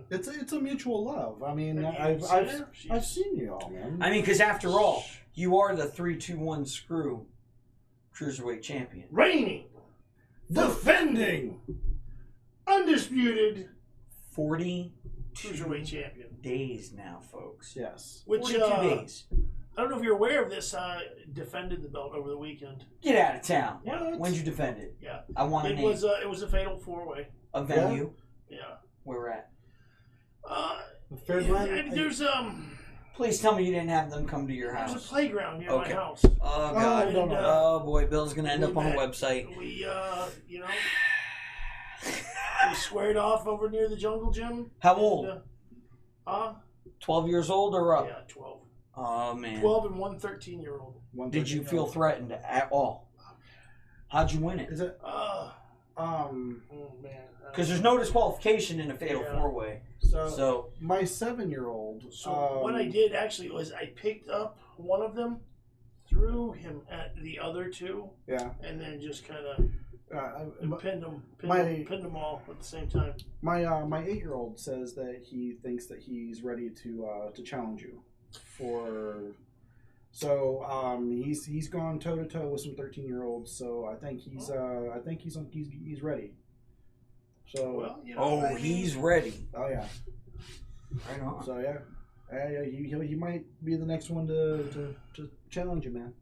It's a mutual love. I mean, I've seen you all, man. I mean, because after all, you are the 3-2-1 Screw Cruiserweight Champion. Reigning, defending, undisputed 40 Cruiserweight Champion. Days now, folks. Yes. 42 days. I don't know if you're aware of this. Defended the belt over the weekend. Get out of town. Yeah. When'd you defend it? Yeah. I want to name. It was a fatal 4-way. A venue? Yeah. Where we're at? There's Please tell me you didn't have them come to your house. There's a playground near my house. Oh God! Oh boy, Bill's gonna end up on a website. We we squared off over near the Jungle Gym. How old? 12 years old or up? Yeah, 12. Oh man. 12 and one 13-year-old. Did you feel threatened at all? How'd you win it? Is it? Oh man. Because there's no disqualification in a fatal 4-way. So my 7-year-old. So what I did actually was I picked up one of them, threw him at the other two. Yeah. And then just kind of pinned them all at the same time. My 8-year-old says that he thinks that he's ready to challenge you for. So he's gone toe to toe with some 13-year-olds. So I think he's ready. So he's ready. Oh yeah. Right on. So yeah, he might be the next one to challenge you, man.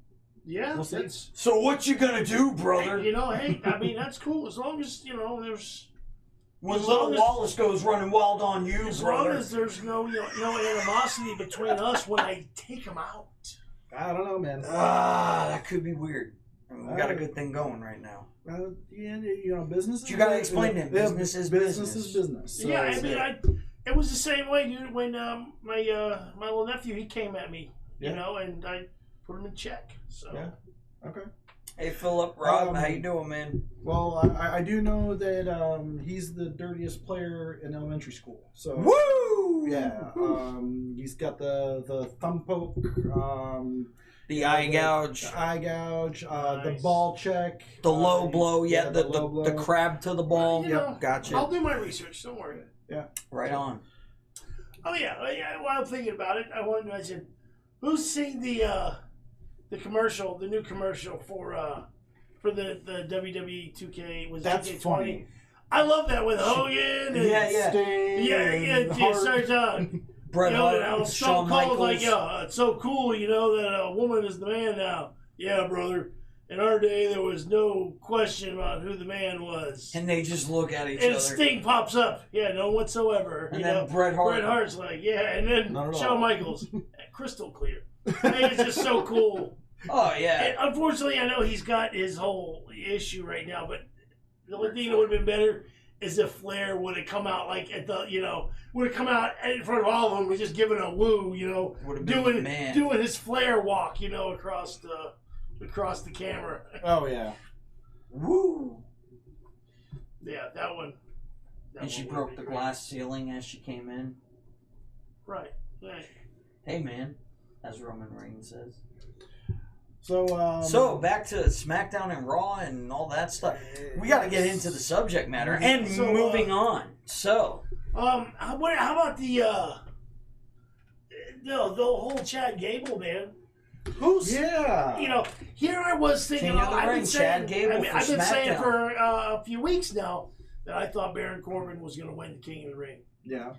Yeah. We'll see. So what you gonna do, brother? Hey, I mean that's cool as long as there's. When little Wallace goes running wild on you, as brother. As long as there's no animosity between us when I take him out. I don't know, man. That could be weird. I mean, we got a good thing going right now. Business. You gotta explain it. Business is business. Is business. So, yeah, I mean, it was the same way, dude. When my little nephew, he came at me, and I put him in check. So yeah, okay. Hey, Philip, Rob, how you doing, man? Well, I do know that he's the dirtiest player in elementary school. So woo! Yeah, he's got the thumb poke. The eye gouge. Nice. The ball check. The low blow, the low blow. The crab to the ball. Gotcha. I'll do my research, don't worry. Yeah. Right on. Oh, yeah. While I'm thinking about it, I wanted to mention, who's seen the commercial, the new commercial for the WWE 2K, was That's 2K20? funny. I love that with Hogan and Sting. Yeah, starts on. Bret Hart, Stone Cold, like, it's so cool, that a woman is the man now. Yeah, brother. In our day, there was no question about who the man was. And they just look at each other. And Sting pops up. Yeah, no whatsoever. And then Bret Hart's like, yeah. And then Shawn Michaels, crystal clear. I mean, it's just so cool. Oh, yeah. And unfortunately, I know he's got his whole issue right now, but the only thing that would have been better is if Flair would have come out like at the, would have come out in front of all of them and just given a woo, doing his Flair walk, across the camera. Oh yeah. Woo. Yeah, that one. And she broke the glass ceiling as she came in. Right. Hey man, as Roman Reigns says. So back to SmackDown and Raw and all that stuff. We got to get into the subject matter and moving on. So, how about the whole Chad Gable, man? Here I was thinking. King of the Ring, Chad Gable. I've been saying for a few weeks now that I thought Baron Corbin was going to win the King of the Ring. Yeah.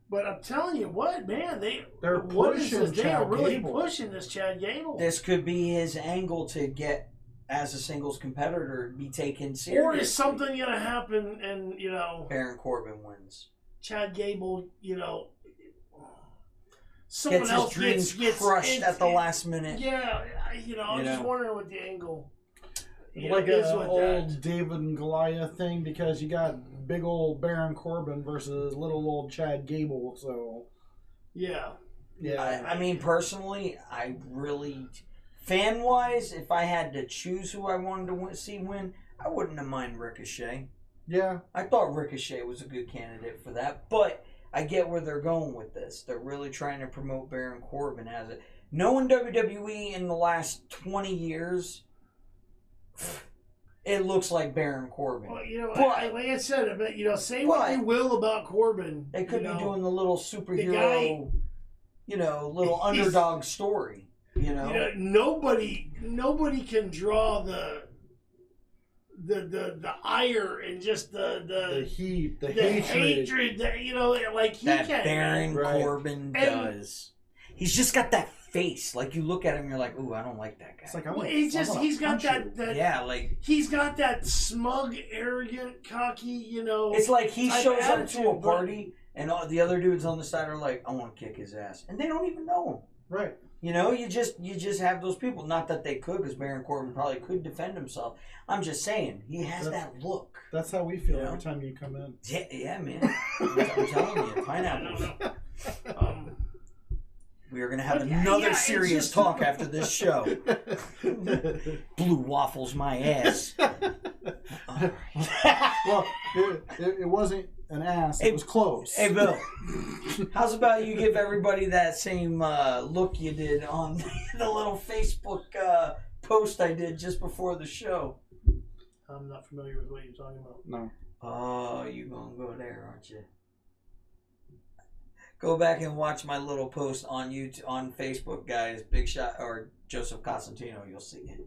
But I'm telling you what, man, They're pushing They are Chad really Gable. pushing this Chad Gable. This could be his angle to get, as a singles competitor, be taken seriously. Or is something going to happen and, Baron Corbin wins. Chad Gable, someone Gets else his dreams gets crushed at the last minute. Yeah, I'm just wondering what the angle Like is an with old that. David and Goliath thing, because you got big old Baron Corbin versus little old Chad Gable. So Yeah. I mean, personally, I really, fan-wise, if I had to choose who I wanted to see win, I wouldn't have mind Ricochet. yeah, I thought Ricochet was a good candidate for that, but I get where they're going with this. They're really trying to promote Baron Corbin as it. Knowing WWE in the last 20 years, it looks like Baron Corbin. Well, But- like I said, but say what you will about Corbin. They could be doing the little superhero, guy- little underdog story. Nobody can draw the ire and just the heat, the hatred. hatred. Like he That can. Baron Right. Corbin And- does. He's just got that face. Like you look at him, you're like, ooh, I don't like that guy. It's like Well, he's got that. Yeah, like He's got that smug, arrogant, cocky. it's like he type shows up attitude, to a but- party, and all the other dudes on the side are like, I want to kick his ass, and they don't even know him. Right. You just have those people. Not that they could, because Baron Corbin probably could defend himself. I'm just saying, he has that look. That's how we feel Yeah. every time you come in. Yeah, man. I'm telling you, pineapples. We are going to have another it's serious just- talk after this show. Blue waffles my ass. Well, it wasn't an ass. It was close. Hey, Bill. How's about you give everybody that same look you did on the little Facebook post I did just before the show? I'm not familiar with what you're talking about. No. Oh, you going to go there, aren't you? Go back and watch my little post on YouTube, on Facebook, guys. Big Shot or Joseph Cosentino, you'll see it.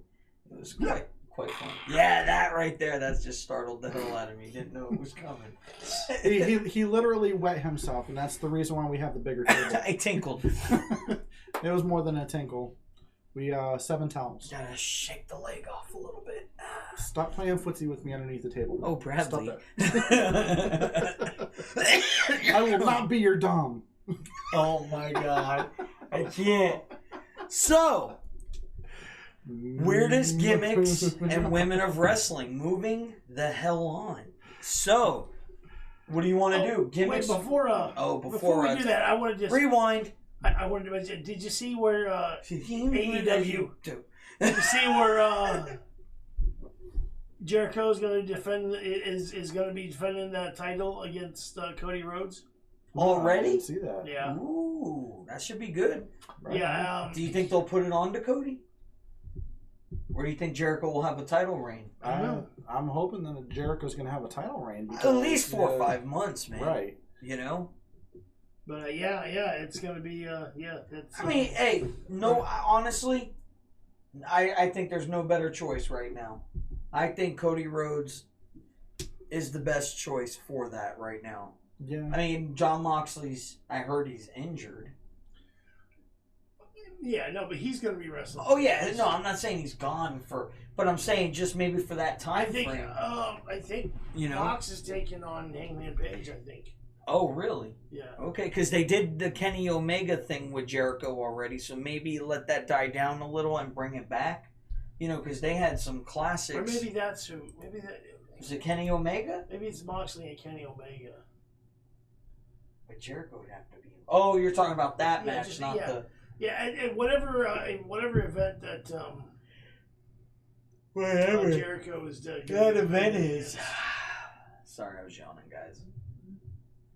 It was quite fun. Yeah, that right there. That's just startled the hell out of me. Didn't know it was coming. He literally wet himself, and that's the reason why we have the bigger table. I tinkled. It was more than a tinkle. We 7 towels. Gotta shake the leg off a little bit. Stop playing footsie with me underneath the table. Oh, Bradley. Stop I will not be your dom. Oh my god. I can't. So, weirdest gimmicks and women of wrestling. Moving the hell on. So, what do you want to do? Gimmicks? Wait, before we do that, I wanted to Rewind. I wanted to mention. Did you see where AEW? Did you see where Jericho is going to defend? Is going to be defending that title against Cody Rhodes? I Already? didn't see that. Yeah. Ooh, that should be good. Right. Yeah. Do you think they'll put it on to Cody? Or do you think Jericho will have a title reign? I'm hoping that Jericho's going to have a title reign. Because, At least 4 or 5 months, man. Right. You know? But it's going to be It's, I mean, hey, no, honestly, I think there's no better choice right now. I think Cody Rhodes is the best choice for that right now. Yeah. I mean, John Moxley's, I heard he's injured. yeah, no, but he's going to be wrestling. Oh, yeah, no, I'm not saying he's gone but I'm saying just maybe for that time frame. I think You know? Fox is taking on Hangman Page, I think. Oh, really? Yeah. Okay, because they did the Kenny Omega thing with Jericho already, so maybe let that die down a little and bring it back. You know, because they had some classics. Or maybe that's who. Maybe that. Was it Kenny Omega? Maybe it's Moxley and Kenny Omega. But Jericho would have to be. Oh, you're talking about that Yeah, match, just- not yeah. the. Yeah, and whatever event that Whatever Jericho is doing. that event is. Sorry, I was yawning, guys.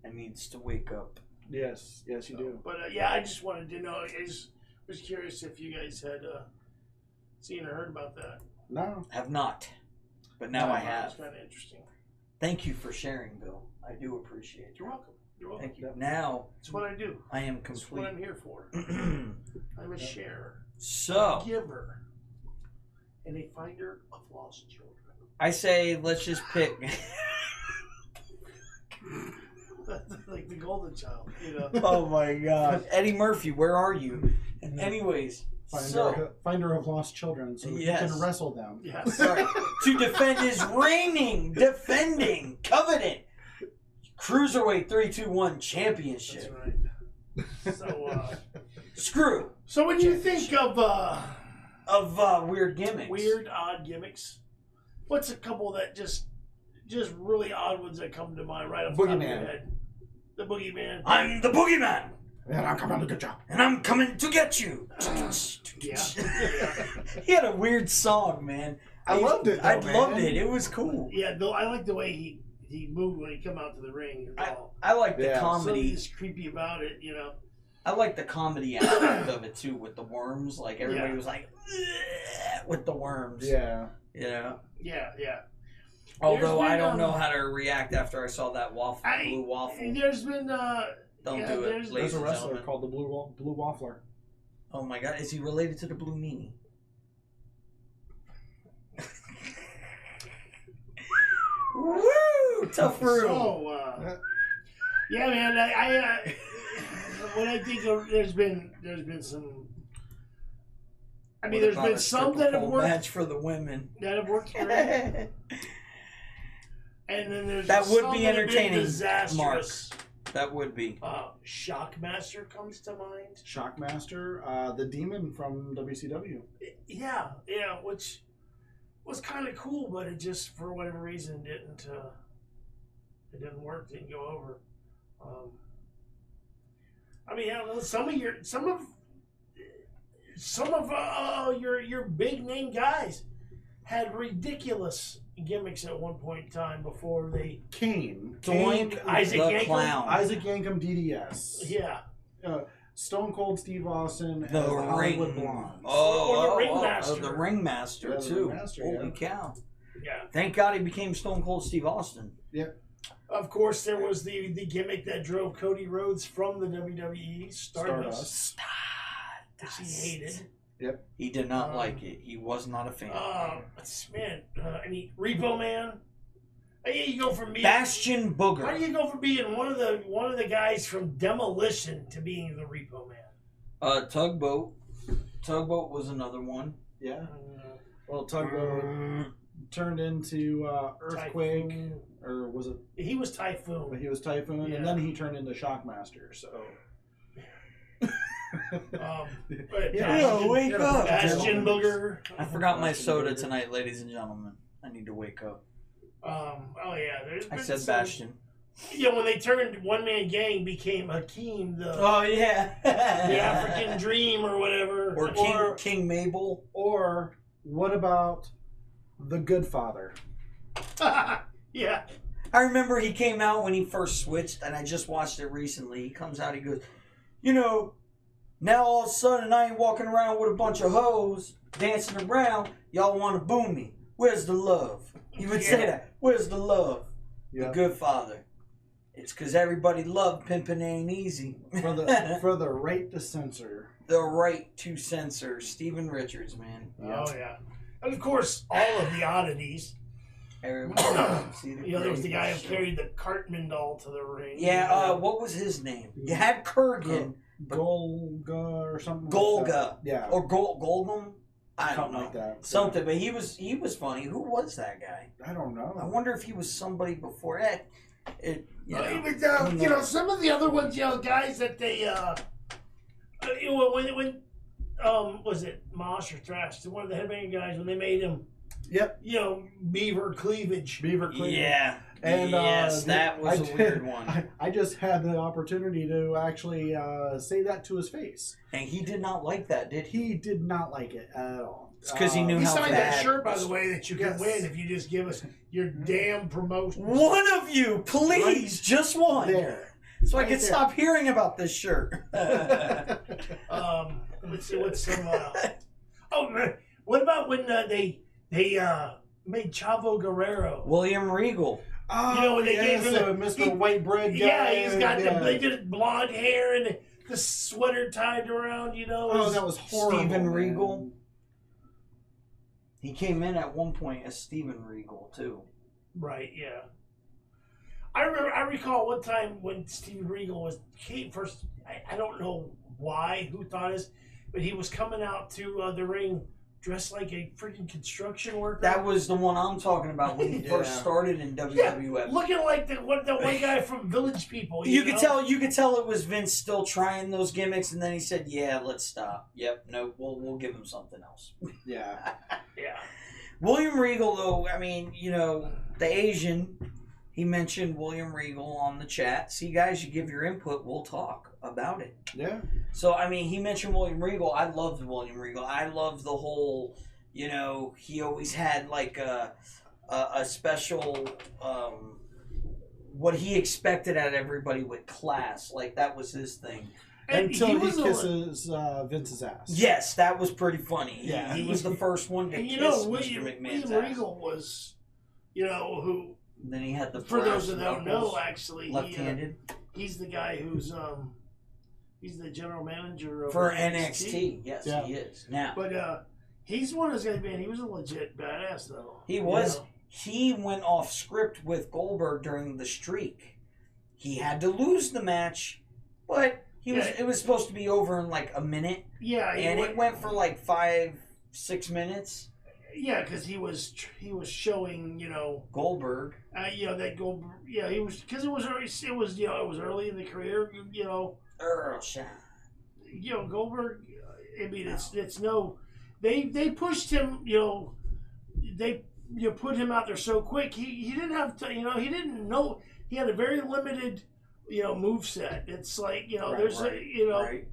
I needs to wake up. Yes, you do. But I just wanted to know. I just was curious if you guys had seen or heard about that. No. Have not, but now I It's have. kind of interesting. Thank you for sharing, Bill. I do appreciate it. You're welcome. You're welcome. Thank you. Now That's what I do. I am That's complete. what I'm here for. I'm a sharer, So giver, and a finder of lost children. I say let's just pick. Like the golden child, you know. Oh my God, Eddie Murphy, where are you? Anyways, Finder of lost children, so he can wrestle them. Yes. sorry, to defend his defending, coveted Cruiserweight 3-2-1 championship. That's right. So, Screw. so when you think of weird gimmicks, weird, odd gimmicks, what's a couple that just really odd ones that come to mind right off the top of your head? The Boogeyman. I'm the Boogeyman, And I'm coming to get you. and I'm coming to get you. Yeah. He had a weird song, man. I loved it, though, I man. loved it. It was cool. Yeah, though I like the way he moved when he come out to the ring. I like the Yeah. So comedy. he's creepy about it, you know. I like the comedy aspect of it too, with the worms. Like everybody Yeah. was like, "Ugh," with the worms. Yeah. You know. Yeah. Although There's I been, don't know how to react after I saw that blue waffle. There's been Don't yeah, do it, there's- ladies There's a and wrestler gentlemen. called the Blue Waffler. Oh my God, is he related to the Blue Meanie? Woo! Tough room. So, yeah, man. I when I think of, there's been some. I mean, What there's about been a some stripper that have pole worked match for the women. great, and then there's That would some be that have been entertaining, disastrous. That would be. Shockmaster comes to mind. Shockmaster, the demon from WCW. Yeah, which was kind of cool, but it just for whatever reason didn't work, didn't go over. I mean, I don't know, some of your big name guys had ridiculous gimmicks at one point in time before they Kane. Doink Isaac the Yankem? Clown. Isaac Yankem DDS. yeah. Stone Cold Steve Austin as The the Hollywood ring. Blonde. Or the Ringmaster. The Ringmaster, Yeah, the too. Ringmaster, Holy yeah. cow. Yeah. Thank God he became Stone Cold Steve Austin. Yep. Of course, there was the gimmick that drove Cody Rhodes from the WWE, Stardust. which he hated. Yep. He did not like it. He was not a fan. Man, I mean, Repo Man. How do you go from being Bastion Booger. How do you go from being one of the guys from Demolition to being the Repo Man? Tugboat. Tugboat was another one. Yeah. Well, Tugboat turned into Earthquake, Typhoon. or was it? He was Typhoon. He was Typhoon, Yeah. and then he turned into Shockmaster. So. But Yeah, wake up. Bastion Booger. I forgot my soda tonight, ladies and gentlemen. I need to wake up. Oh yeah, there's I been said some- Bastion. Yeah, when they turned One Man Gang became Hakeem, the Oh yeah. the African Dream or whatever. Or King Mabel. Or what about the Good Father? Yeah. I remember he came out when he first switched, and I just watched it recently. He comes out, he goes, you know, now all of a sudden I ain't walking around with a bunch of hoes dancing around. Y'all want to boo me. Where's the love? He would say that. Where's the love? Yeah. The Good Father. It's because everybody loved Pimpin' Ain't Easy. For the right to censor. The right to censor. Steven Richards, man. Oh yeah. And of course, all of the oddities. Everyone see the There was the guy who show. carried the Cartman doll to the ring. Yeah, what was his name? You had Kurgan. Golga or something. Golga. Like that. Yeah. Or Golgum? I don't Something know. like that. Something, but he was funny. Who was that guy? I don't know. I wonder if he was somebody before that. Even some of the other ones, guys that they when was it Mosh or Thrash? One of the headbanging guys when they made him. Yep. Beaver cleavage. Beaver Cleveland. Yeah. And yes, that was a weird one. I just had the opportunity to actually say that to his face. And he did not like that, did he? He did not like it at all. It's because he knew He how signed bad. that shirt, by the way, that you can Yes. win if you just give us your damn promotion. One of you, please, just one. There. So I Right can there. stop hearing about this shirt. Let's see what's some. Oh, man. What about when they made Chavo Guerrero? William Regal. Oh, When they gave him Mr. White Bread guy. Yeah, he's got yeah. they did blonde hair and the sweater tied around. Oh, that was horrible. Steven man. Regal. He came in at one point as Steven Regal, too. Right, yeah. I recall one time when Steven Regal came first. I don't know why, who thought this, but he was coming out to the ring dressed like a freaking construction worker. That was the one I'm talking about when he first started in WWF. Looking like the one guy from Village People. You could tell it was Vince still trying those gimmicks, and then he said, "Yeah, let's stop. Yep, no, we'll give him something else." Yeah. Yeah. William Regal, though, I mean, the Asian, he mentioned William Regal on the chat. See, guys, you give your input, we'll talk about it. Yeah. So, I mean, he mentioned William Regal. I loved William Regal. I loved the whole, he always had like a special, what he expected out of everybody with class. Like, that was his thing. Until he kisses Vince's ass. Yes, that was pretty funny. Yeah. He was the first one to kiss Mr. McMahon's William ass. Regal was, who. And then he had the For those that brass don't knuckles, know, actually, left-handed. He's the guy who's he's the general manager of For NXT. Yes, Yeah. he is. Now, but he's one of those guys, man. He was a legit badass, though. he was. He went off script with Goldberg during the streak. He had to lose the match, but it was supposed to be over in like a minute. Yeah, and it went for like 5-6 minutes. Yeah, because he was showing, Goldberg. That Goldberg. Yeah, he was, because it was early in the career. Earl Shine. Goldberg. I mean, it's no. They pushed him. They put him out there so quick. He didn't have to. He didn't know. He had a very limited. Move set. It's like,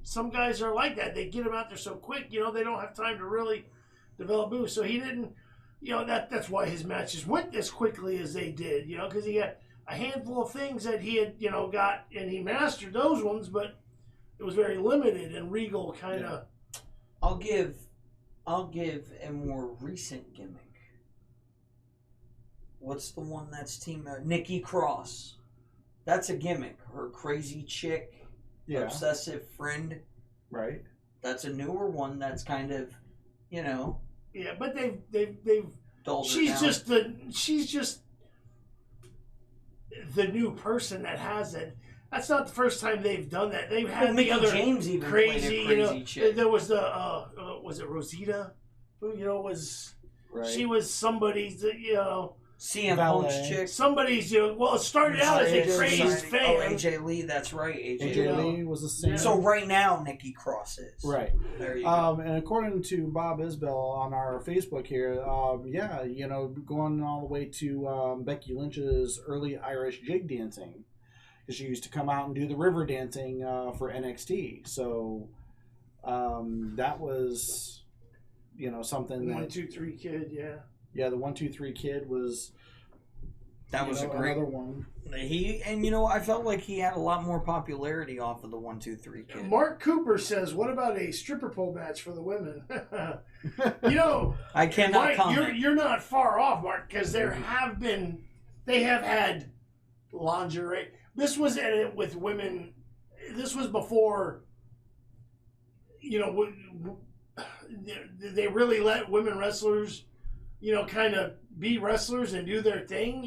some guys are like that. They get him out there so quick, they don't have time to really develop moves. So he didn't, that's why his matches went as quickly as they did, because he had a handful of things that he had, got, and he mastered those ones, but it was very limited, and Regal kind of. I'll give a more recent gimmick. What's the one that's Nikki Cross? That's a gimmick. Her crazy chick, obsessive friend. Right. That's a newer one. That's kind of, Yeah, but they've. She's just the new person that has it. That's not the first time they've done that. They've had Mickey other James even crazy, played a crazy chick. There was the was it Rosita? Who was Right. she was somebody's CM Punk's chick. Somebody's, it started out as a crazed fan. Oh, AJ Lee, that's right. AJ Lee was the same. So right now, Nikki Cross is. Right. There you go. And according to Bob Isbell on our Facebook here, going all the way to Becky Lynch's early Irish jig dancing. Because she used to come out and do the river dancing for NXT. So that was, something that... 1, 2, 3 Kid, yeah. Yeah, the 1, 2, 3 Kid was... That was a great another one. I felt like he had a lot more popularity off of the 1, 2, 3 Kid. Mark Cooper says, "What about a stripper pole match for the women?" I cannot Mike, comment. You're not far off, Mark, because they have had lingerie. This was with women. This was before. They really let women wrestlers, kind of be wrestlers and do their thing,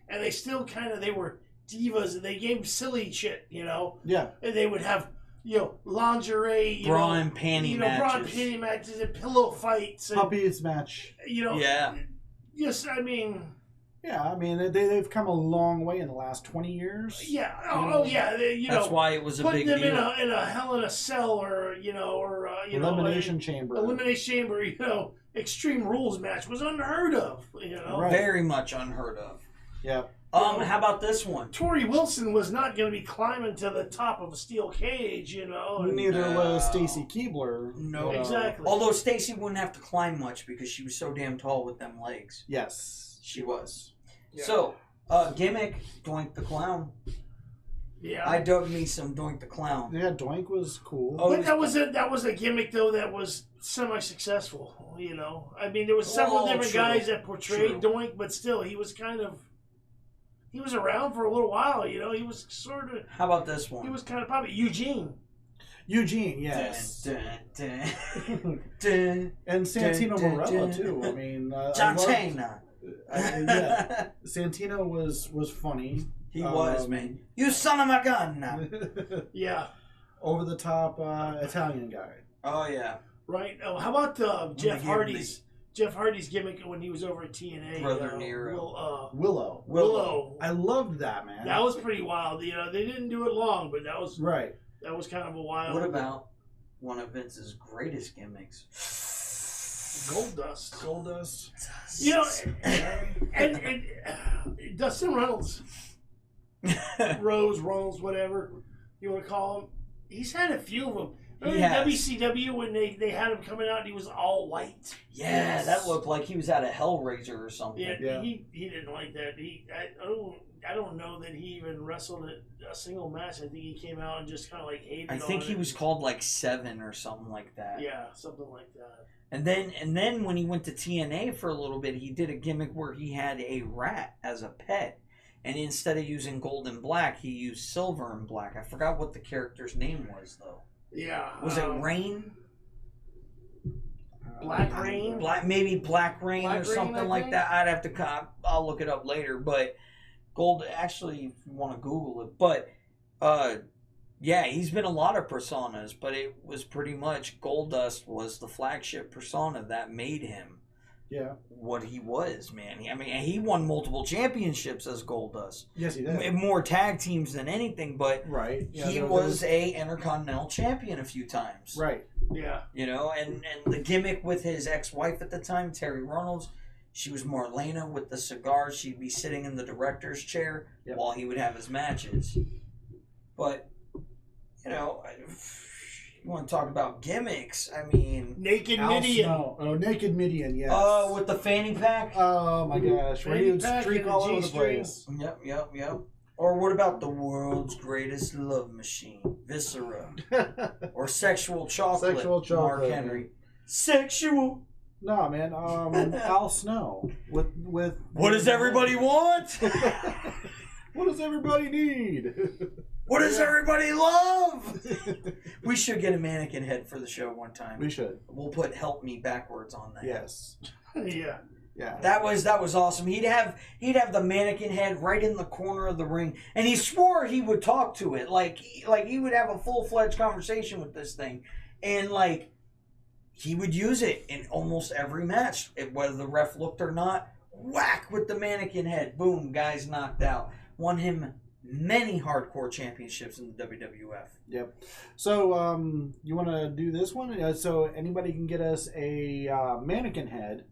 and they still they were divas and they gave silly shit, Yeah. and they would have, lingerie, bra and panty matches and pillow fights. And, Puppies match. Yeah. Yes, I mean. Yeah, I mean, they've come a long way in the last 20 years. Yeah. Oh, yeah. That's why it was a big deal. deal. Putting them in a Hell in a Cell or, Elimination Chamber. Elimination Chamber, Extreme Rules match was unheard of, Right. Very much unheard of. Yeah. How about this one? Tori Wilson was not going to be climbing to the top of a steel cage, Neither was Stacy Keibler. No. Exactly. Although Stacy wouldn't have to climb much because she was so damn tall with them legs. Yes. She was. Yeah. So, gimmick, Doink the Clown. Yeah. I dug me some Doink the Clown. Yeah, Doink was cool. Oh, But that was a gimmick though that was semi-successful. I mean, there was several different guys that portrayed Doink, but still, he was around for a little while. He was sort of. How about this one? He was kind of popular. Eugene, yes. Dun, dun, And Santino dun, Marella dun. too. I mean, Santana. yeah, Santino was funny. He was, man. You son of a gun. Yeah. Over the top Italian guy. Oh, yeah. Right. Oh, how about Jeff Hardy's gimmick when he was over at TNA? Brother Nero. Willow. I loved that, man. That was pretty wild. You know, they didn't do it long, but that was right. That was kind of a wild. What about one of Vince's greatest gimmicks? Goldust. You know, and Dustin Reynolds, Reynolds, whatever you want to call him. He's had a few of them. WCW when they had him coming out, and he was all white. Yeah, that looked like he was at a Hellraiser or something. Yeah. He didn't like that. I don't know that he even wrestled a single match. I think he came out and just kind of like hated. I think he was called like 7 or something like that. Yeah, something like that. And then when he went to TNA for a little bit, he did a gimmick where he had a rat as a pet. And instead of using gold and black, he used silver and black. I forgot what the character's name was, though. Yeah. Was it Rain? Black Rain? Maybe Black Rain or something like that. I'd have to... I'll look it up later. But Gold... Actually, if you want to Google it. But, yeah, he's been a lot of personas. But it was pretty much... Goldust was the flagship persona that made him what he was, man. I mean, he won multiple championships as Goldust. Yes, he did. More tag teams than anything, but he was a Intercontinental Champion a few times. Right. Yeah. You know, and the gimmick with his ex-wife at the time, Terry Reynolds, she was Marlena with the cigar. She'd be sitting in the director's chair while he would have his matches. But, you know... You want to talk about gimmicks? I mean, Naked Midian. Oh, Naked Midian, yes. Oh, with the fanny pack. Oh my gosh, where he would streak all over the place. Yep. Or what about the world's greatest love machine, Viscera, or Sexual Chocolate, Mark Henry. Sexual. No, man. Al Snow with. What does everybody want? What does everybody need? What does everybody love? We should get a mannequin head for the show one time. We should. We'll put "Help Me" backwards on that. Yes. Yeah. That was awesome. He'd have the mannequin head right in the corner of the ring, and he swore he would talk to it, like he would have a full-fledged conversation with this thing, and like he would use it in almost every match, whether the ref looked or not. Whack with the mannequin head, boom, guy's knocked out. Won him many hardcore championships in the WWF. Yep. So, you want to do this one? So anybody can get us a mannequin head.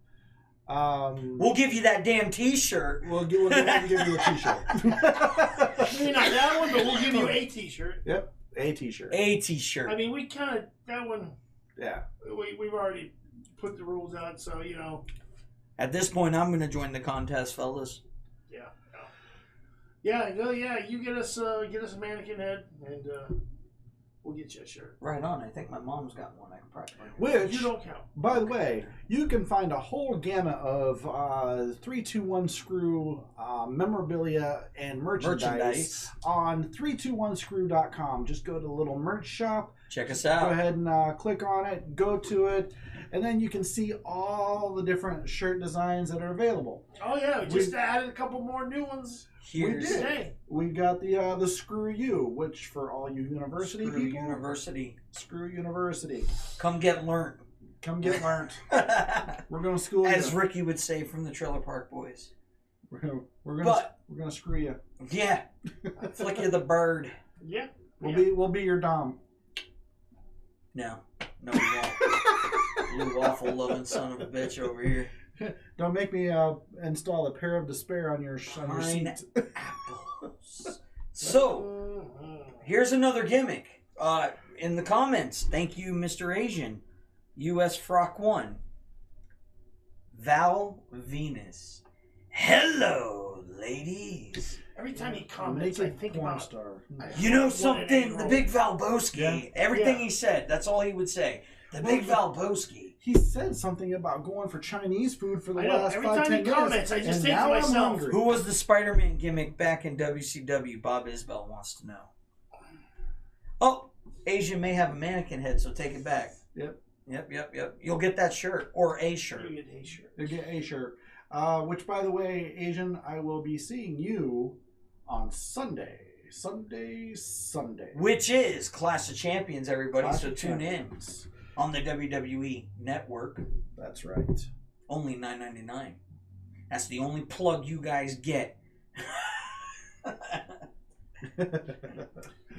We'll give you that damn T-shirt. We'll give you a T-shirt. Maybe not that one, but we'll give you a T-shirt. Yep, a T-shirt. A T-shirt. I mean, we kind of that one. Yeah. We've already put the rules out, so you know. At this point, I'm going to join the contest, fellas. Yeah. You get us a mannequin head, and we'll get you a shirt. Right on. I think my mom's got one. I can probably. Which you don't count. By the way, you can find a whole gamut of 321 Screw memorabilia and merchandise on 321screw.com. Just go to the little merch shop. Check us out. Go ahead and click on it. Go to it. And then you can see all the different shirt designs that are available. Oh yeah, we just added a couple more new ones. We did. We got the Screw You, which for all you university people. Screw University. Come get learned. We're gonna school you. As Ricky would say from the Trailer Park Boys. We're gonna screw you. Yeah. Flick you the bird. Yeah. We'll be your dom. No, we won't. You awful loving son of a bitch over here. Don't make me install a pair of despair on your seat. Apples. So, here's another gimmick. In the comments, thank you, Mr. Asian. US Frock 1. Val Venus. Hello, ladies. Every time he comments, I think about star. You know something? The Big Valboski. Everything he said, that's all he would say. The Big Valboski. He said something about going for Chinese food for the last 5-10 years. Every time he comments, I just think to myself. Who was the Spider-Man gimmick back in WCW? Bob Isbell wants to know. Oh, Asian may have a mannequin head, so take it back. Yep. You'll get that shirt or a shirt. You'll get a shirt. Which, by the way, Asian, I will be seeing you on Sunday. Which is Clash of Champions, everybody. Clash so of tune Champions. in on the WWE Network. That's right. Only $9.99. That's the only plug you guys get.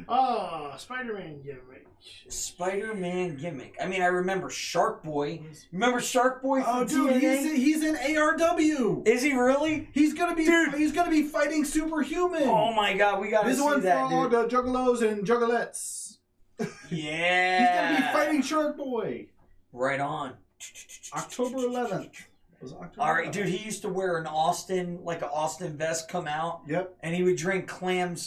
Oh, Spider-Man gimmick. Spider-Man gimmick. I mean, I remember Shark Boy. Remember Shark Boy from Oh, dude, TNA? he's in ARW. Is he really? He's gonna be fighting Superhuman. Oh my God, we gotta This see one's that, for all dude. the Juggalos and Juggalettes. Yeah. He's gonna be fighting Shark Boy. Right on. October 11th. Was it October All right, 11th? dude. He used to wear an Austin vest, come out, Yep. and he would drink clam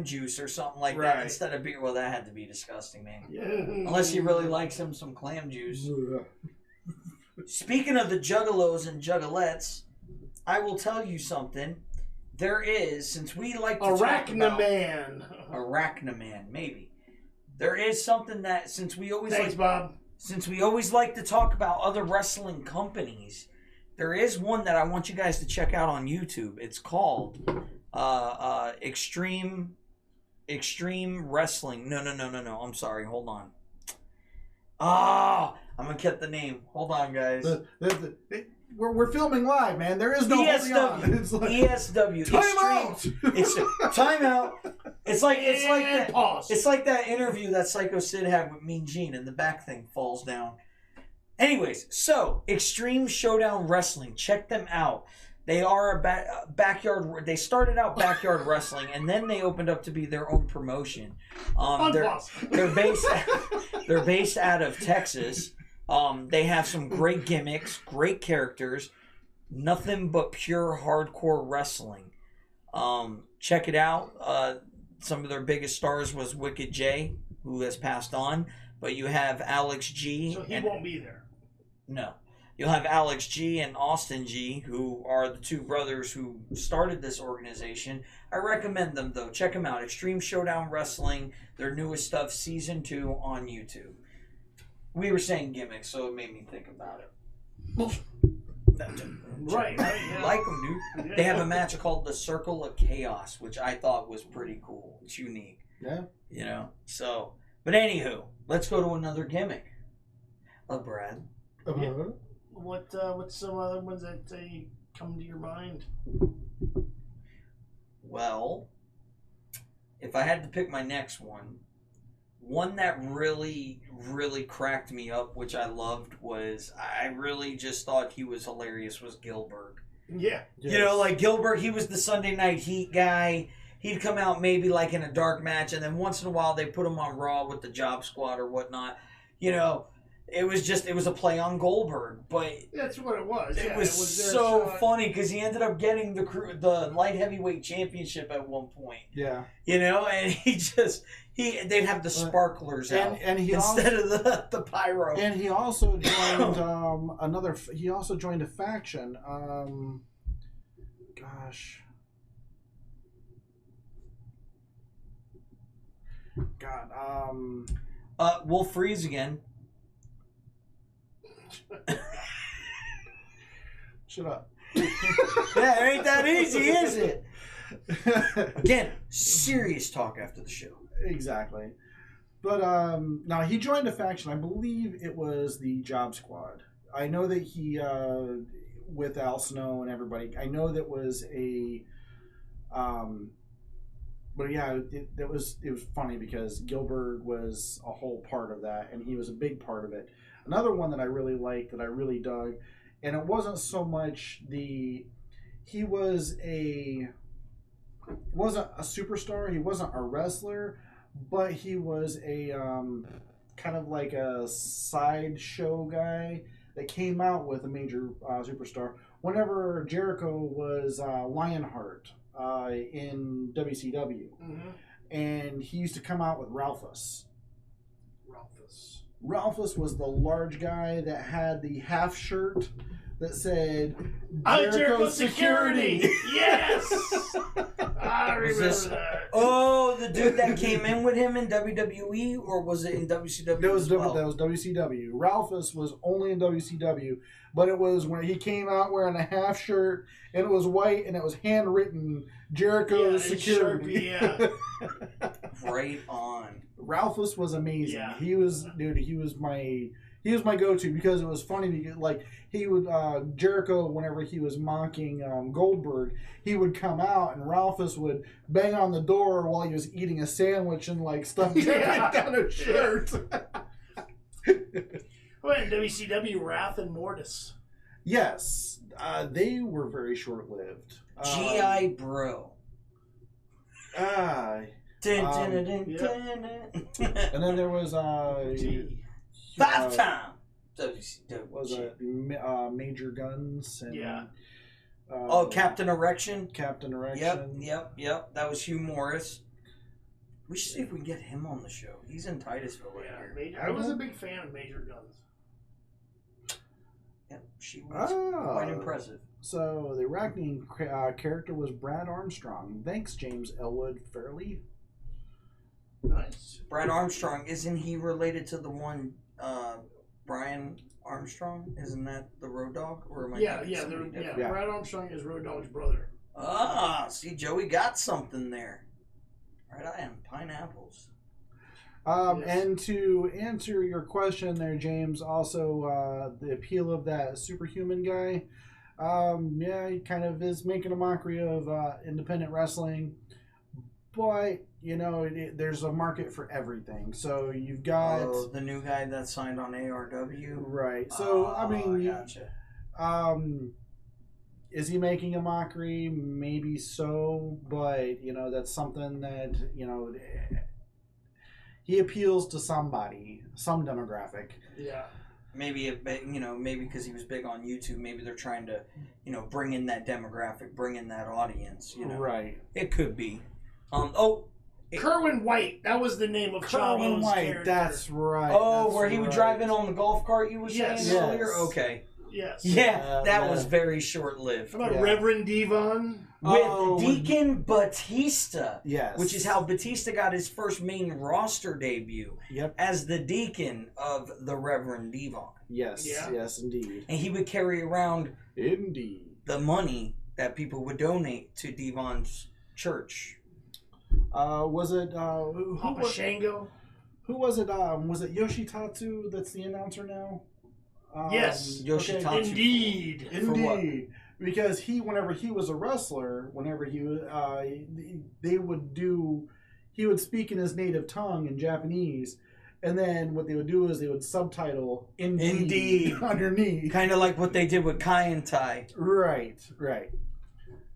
juice or something like that Right. instead of beer. Well, that had to be disgusting, man. Yeah. Unless he really likes him some clam juice. Speaking of the Juggalos and Juggalettes, I will tell you something. There is, since we like to talk about Arachnaman, maybe. There is something that since we always like to talk about other wrestling companies, there is one that I want you guys to check out on YouTube. It's called Extreme Wrestling. No. I'm sorry. Hold on. I'm gonna get the name. Hold on, guys. We're filming live, man. There is no holding on. It's like, ESW. time out. It's time out. It's like that. Pause. It's like that interview that Psycho Sid had with Mean Gene, and the back thing falls down. Anyways, so Extreme Showdown Wrestling, check them out. They are a backyard. They started out backyard wrestling, and then they opened up to be their own promotion. They're based out of Texas. They have some great gimmicks, great characters, nothing but pure hardcore wrestling. Check it out. Some of their biggest stars was Wicked J, who has passed on, but you have Alex G. So he won't be there. No. You'll have Alex G and Austin G, who are the two brothers who started this organization. I recommend them, though. Check them out. Extreme Showdown Wrestling, their newest stuff, Season 2 on YouTube. We were saying gimmicks, so it made me think about it. Right. Yeah. Like them, dude. Yeah. They have a match called the Circle of Chaos, which I thought was pretty cool. It's unique. Yeah. You know? So, but anywho, let's go to another gimmick. Brad. What's some other ones that come to your mind? Well, if I had to pick my next one that really, really cracked me up, which I loved, was I really just thought he was hilarious, was Gilbert. Yeah. You know, like Gilbert, he was the Sunday Night Heat guy. He'd come out maybe like in a dark match, and then once in a while they put him on Raw with the Job Squad or whatnot. You know, it was a play on Goldberg, but that's what it was. It Yeah, was so shot. funny because he ended up getting the light heavyweight championship at one point. Yeah. You know, and they'd have the sparklers out and he instead of the pyro. And he also joined He also joined a faction. Wolf Freeze again. Shut up. Yeah, it ain't that easy, is it? Again, serious talk after the show. Exactly. But now he joined a faction. I believe it was the Job Squad. I know that he with Al Snow and everybody. I know that was a but yeah, it was funny because Gilbert was a whole part of that, and he was a big part of it. Another one that I really liked, that I really dug, and it wasn't so much he wasn't a superstar, he wasn't a wrestler, but he was a kind of like a sideshow guy that came out with a major superstar. Whenever Jericho was Lionheart in WCW, and he used to come out with Ralphus. Ralphus was the large guy that had the half shirt that said Jericho Security. Yes. I remember that. Oh, the dude that came in with him in WWE, or was it in WCW? That was, as well? that was WCW. Ralphus was only in WCW, but it was when he came out wearing a half shirt and it was white and it was handwritten Jericho Security. Yeah. Right on. Ralphus was amazing. Yeah. He was my go-to because it was funny because like he would Jericho whenever he was mocking Goldberg, he would come out and Ralphus would bang on the door while he was eating a sandwich and like stuff down his shirt. Well, in WCW, Wrath and Mortis. Yes, they were very short-lived. G.I. Bro. And then there was Five time. WCW. was it Major Guns and Captain Erection. Captain Erection. Yep. That was Hugh Morris. We should see if we can get him on the show. He's in Titusville right here. I was a big fan of Major Guns. Yep, she was quite impressive. So the Arachne character was Brad Armstrong. Thanks, James Elwood Fairley. Nice. Brad Armstrong, isn't he related to the one Brian Armstrong? Isn't that the Road Dogg? Or am I thinking somebody different? Brad Armstrong is Road Dogg's brother. Ah, see, Joey got something there. Right on, pineapples. Yes. And to answer your question there, James, also the appeal of that superhuman guy, he kind of is making a mockery of independent wrestling, but there's a market for everything. So you've got the new guy that signed on ARW, right? So I mean, gotcha. Is he making a mockery? Maybe so, but that's something that he appeals to somebody, some demographic. Yeah. Maybe maybe because he was big on YouTube. Maybe they're trying to, bring in that demographic, bring in that audience. Right. It could be. Kerwin White. That was the name of Kerwin Chavo's White. character. That's right. Oh, that's where he would drive in on the golf cart. You were saying earlier. Yes. Okay. Yes. Yeah, that was very short-lived. How about Reverend Devon? With Deacon Batista. Yes. Which is how Batista got his first main roster debut. Yep. As the deacon of the Reverend Devon. Yes. Yeah. Yes, indeed. And he would carry around Indeed the money that people would donate to Devon's church. Was it Papa Shango? Who was it? Was it Yoshitatsu that's the announcer now? Yes. Yoshitatsu. Okay. Indeed. Indeed. Because whenever he was a wrestler, whenever he would speak in his native tongue in Japanese, and then what they would do is they would subtitle Indeed underneath. Kind of like what they did with Kai and Tai. Right.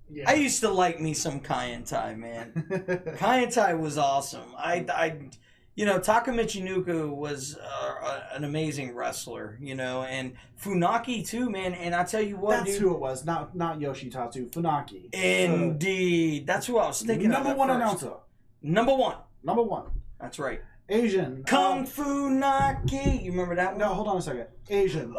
Yeah. I used to like me some Kai and Tai, man. Kai and Tai was awesome. Taka Michinoku was an amazing wrestler, and Funaki too, man. And I tell you what, that's who it was, not Yoshitatsu, Funaki. Indeed, that's who I was thinking. Number one announcer. Number one. That's right. Asian. Kung Fu Naki. You remember that one? No, hold on a second. Asian.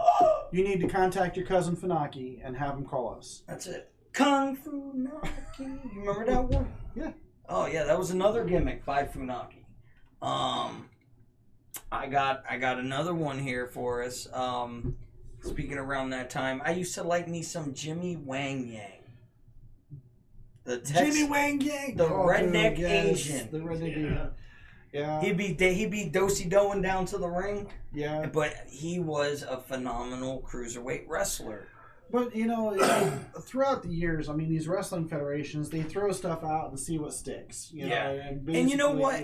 You need to contact your cousin Funaki and have him call us. That's it. Kung Fu Naki. You remember that one? Yeah. Oh yeah, that was another gimmick by Funaki. I got another one here for us. Speaking around that time, I used to like me some Jimmy Wang Yang. Jimmy Wang Yang, the redneck Asian. The redneck Asian. Yeah. He'd be do-si-doing down to the ring. Yeah. But he was a phenomenal cruiserweight wrestler. But throughout the years, I mean, these wrestling federations, they throw stuff out and see what sticks. And you know what?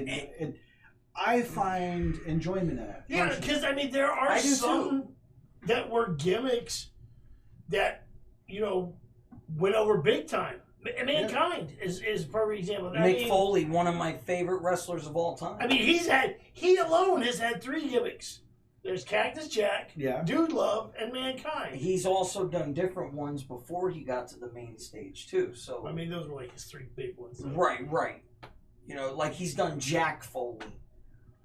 I find enjoyment in it. Yeah, because there are some that were gimmicks that went over big time. Mankind is a perfect example of that. Mick Foley, one of my favorite wrestlers of all time. He alone has had 3 gimmicks. There's Cactus Jack, Dude Love, and Mankind. He's also done different ones before he got to the main stage too. So those were like his 3 big ones. So. Right. Like he's done Jack Foley.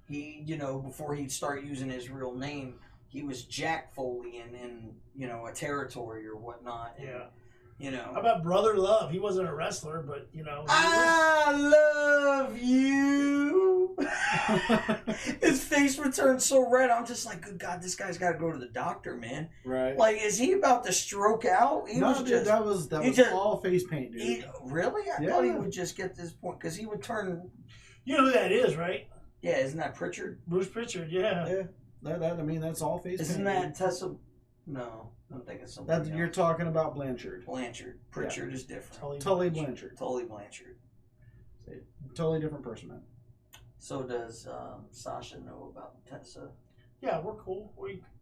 He, before he'd start using his real name, he was Jack Foley in a territory or whatnot. And, How about Brother Love? He wasn't a wrestler, but I love you. His face would turn so red. I'm just like, good God, this guy's got to go to the doctor, man. Right. Like, is he about to stroke out? That was all face paint, dude. Really? I thought he would just get this point because he would turn. You know who that is, right? Yeah, isn't that Pritchard? Bruce Pritchard, yeah. Yeah. That's all face paint. Isn't that Tessa? No, I'm thinking something else. You're talking about Blanchard. Pritchard is different. Tully Blanchard. Tully Blanchard. Totally different person, man. So does Sasha know about Tessa? Yeah, we're cool.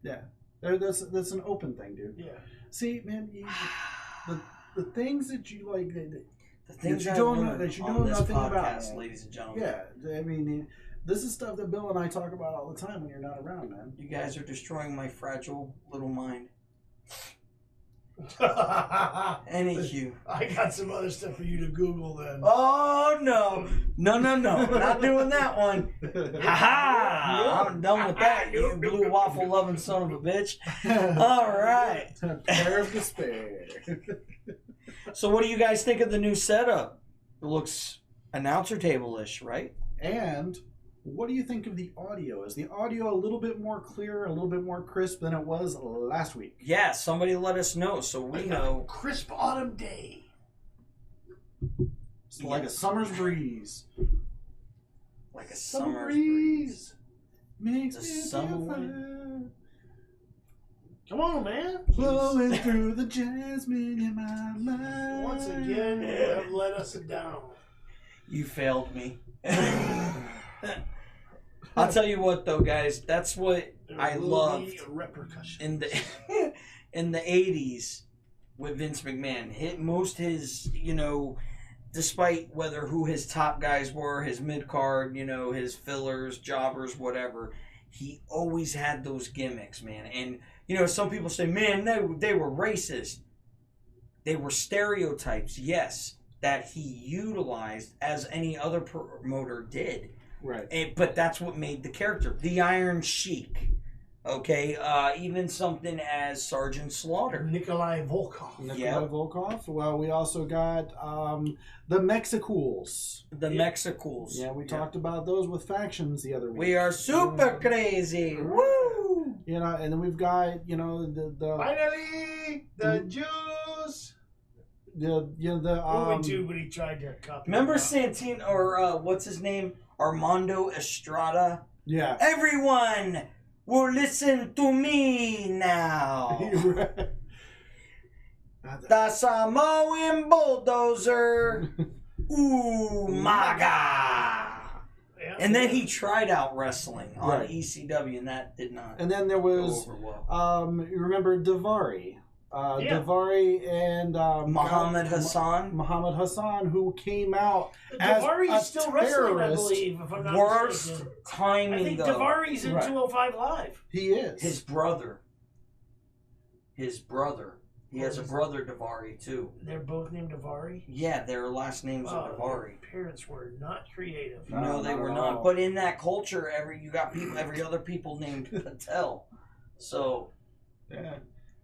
That's an open thing, dude. Yeah. See, man, the things that you like, the things that you don't know nothing podcast, about, ladies and gentlemen. Yeah, I mean, this is stuff that Bill and I talk about all the time when you're not around, man. You guys are destroying my fragile little mind. Anywho, I got some other stuff for you to Google then. Oh no, not doing that one. Ha ha! I'm done with that. You blue waffle loving son of a bitch. All right. Pair of despair. So, what do you guys think of the new setup? It looks announcer table-ish, right? And what do you think of the audio? Is the audio a little bit more clear, a little bit more crisp than it was last week? Yeah, somebody let us know so we know. Crisp autumn day. It's like a summer's breeze. Like a summer breeze. Makes The me summer feel wind. fine. Come on, man. Blowing through the jasmine in my mind. Once again, you have let us down. You failed me. I'll tell you what, though, guys. That's what I loved repercussion in the 80s with Vince McMahon. His despite who his top guys were, his mid card, his fillers, jobbers, whatever, he always had those gimmicks, man. And some people say, man, they were racist. They were stereotypes, yes, that he utilized as any other promoter did. Right. But that's what made the character. The Iron Sheik. Okay? Even something as Sergeant Slaughter. Nikolai Volkov. Well, we also got the Mexicools. The Mexicools. Yeah, we talked about those with factions the other week. We are super crazy. Woo! And then we've got, the finally, the Jews. The when he tried to copy. Remember Santino, or what's his name? Armando Estrada? Yeah. Everyone will listen to me now. The Samoan bulldozer. Ooh, maga. Yeah, and then he tried out wrestling on ECW, and that did not. And then there was, go over well. You remember Daivari. Daivari and Muhammad Hassan, who came out Daivari as is still terrorist. wrestling, I believe, if I'm not Worst mistaken. timing, I think though. Daivari's in 205 Live. He is. His brother. He has a brother, Daivari, too. They're both named Daivari? Yeah, their last names are Daivari. Their parents were not creative. No, they were not. But in that culture, every other people named Patel. So, yeah.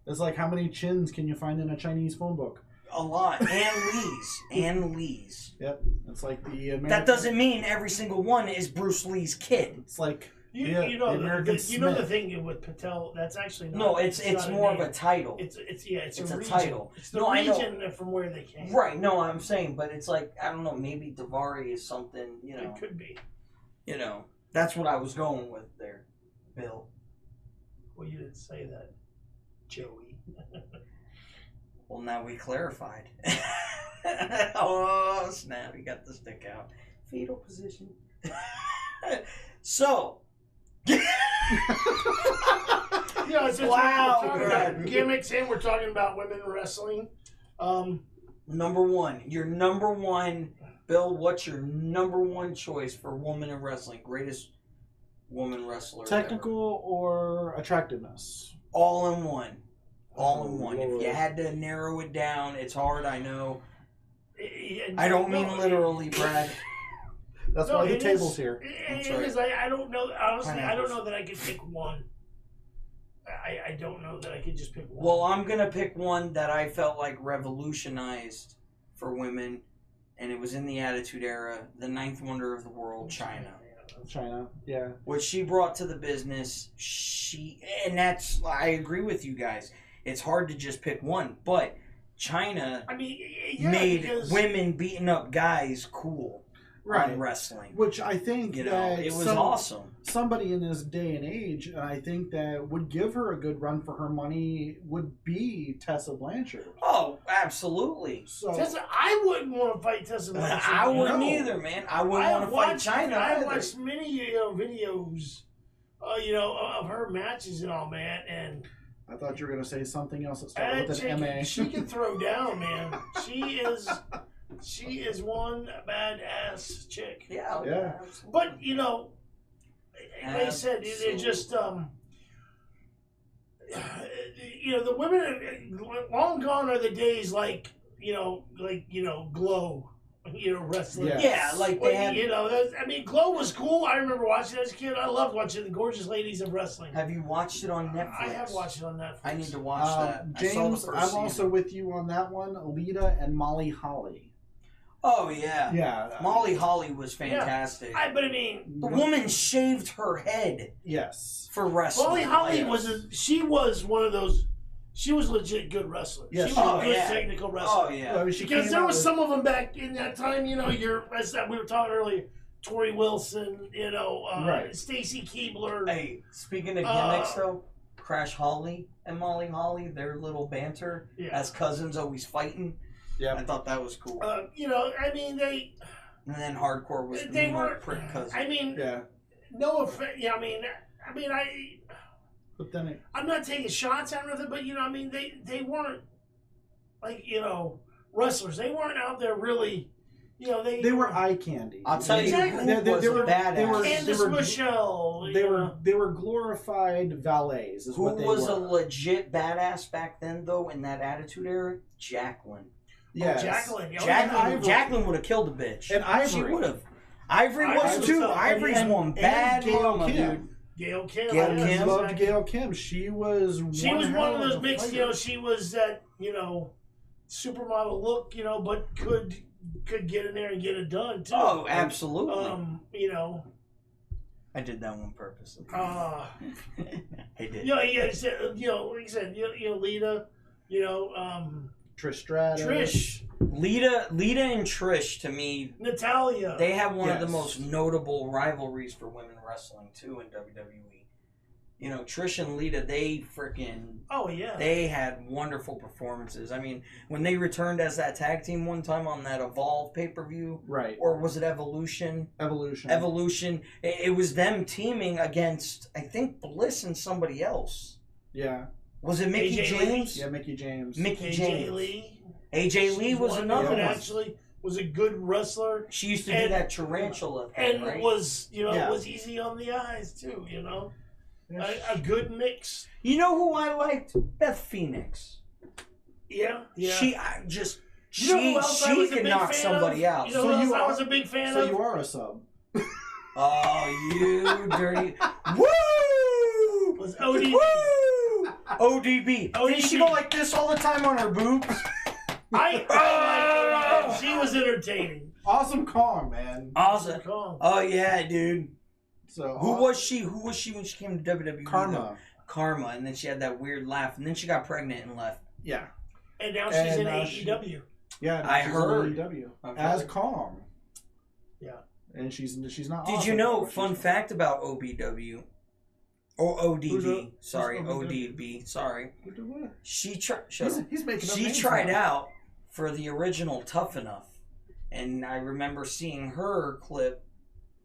It's like, how many chins can you find in a Chinese phone book? A lot. And Lee's. Yep. It's like the American... That doesn't mean every single one is Bruce Lee's kid. It's like... the thing with Patel, that's actually not... No, it's more of a title. It's a region. Title. It's the region from where they came. Right, no, I'm saying, but it's like, I don't know, maybe Daivari is something, It could be. That's what I was going with there, Bill. Well, you didn't say that, Joey. Well, now we clarified. Oh, snap, he got the stick out. Fetal position. So... Wow! We're talking about gimmicks, and we're talking about women wrestling. Number one, your number one, Bill. What's your number one choice for woman in wrestling? Greatest woman wrestler. Technical ever. Or attractiveness? All in one. All in one. Lord. If you had to narrow it down, it's hard. I know. I don't mean literally, Brad. That's why the table's here. I don't know. Honestly, I don't know that I could pick one. don't know that I could just pick one. Well, I'm gonna pick one that I felt like revolutionized for women, and it was in the Attitude Era. The ninth wonder of the world, China. China, yeah. What she brought to the business, and that's, I agree with you guys. It's hard to just pick one, but China made women beating up guys cool on wrestling. Which I think that it was awesome. Somebody in this day and age, I think that would give her a good run for her money would be Tessa Blanchard. Oh, absolutely. So I wouldn't want to fight Tessa Blanchard. I wouldn't either, man. I wouldn't want to fight China. I watched many videos, of her matches and all, man, and I thought you were gonna say something else that started with an MA. She can throw down, man. She is one badass chick. Yeah. But like I said, it just the women. Long gone are the days like Glow. Wrestling. Yes. Yeah, like they had. Glow was cool. I remember watching it as a kid. I loved watching the gorgeous ladies of wrestling. Have you watched it on Netflix? I have watched it on Netflix. I need to watch that. James, I'm also with you on that one. Lita and Molly Holly. Oh yeah, yeah. Molly Holly was fantastic. Yeah. The woman shaved her head. Yes, for wrestling. Molly Holly was one of those. She was legit good wrestler. Yes. She was a good technical wrestler. Oh yeah, because there was some of them back in that time. We were talking earlier. Tori Wilson, Stacy Keibler. Hey, speaking of gimmicks though, Crash Holly and Molly Holly, their little banter as cousins always fighting. Yeah, I thought that was cool. They. And then Hardcore was they were prick cousin. No offense. But then I'm not taking shots at them, but they weren't wrestlers. They weren't out there really. They were eye candy. I'll tell you, they were badass. Candice Michelle. They were glorified valets. Is who what they was were. a legit badass back then though in that Attitude Era? Jacqueline. Yes. Jacqueline would have killed the bitch. And Ivory. She would have. Ivory was too. Ivory's one bad mama, dude. Gail Kim. I loved Gail Kim. She was one of those mixed. She was that supermodel look. But could get in there and get it done too. Oh, absolutely. I did that on purpose. I did. Like you said, Lita. Trish Stratus. Trish. Lita and Trish, to me, Natalia. They have one of the most notable rivalries for women wrestling too in WWE. Trish and Lita, they freaking they had wonderful performances. I mean, when they returned as that tag team one time on that Evolve pay-per-view, right? Or was it Evolution? Evolution. It was them teaming against, I think, Bliss and somebody else. Yeah. Was it Mickey James? Yeah, Mickey James. AJ Lee. AJ Lee was another one. Actually, was a good wrestler. She used to do that tarantula thing, and right? was was easy on the eyes too. A good mix. You know who I liked? Beth Phoenix. Yeah. She could knock somebody out. I was a big fan of. So you are a sub. Oh, you dirty! Woo! Was ODB. Woo! ODB. Did she go like this all the time on her boobs? She was entertaining. Awesome Kong, man. Awesome Kong. Oh yeah, dude. So who was she? Who was she when she came to WWE? Karma, and then she had that weird laugh, and then she got pregnant and left. Yeah. And now she's in AEW. I heard AEW as Kong. Yeah. And she's not. Did you know? Fun fact about OBW. Or ODB. Sorry, ODB. Sorry. She tried. He's making up She names tried now. out for the original Tough Enough, and I remember seeing her clip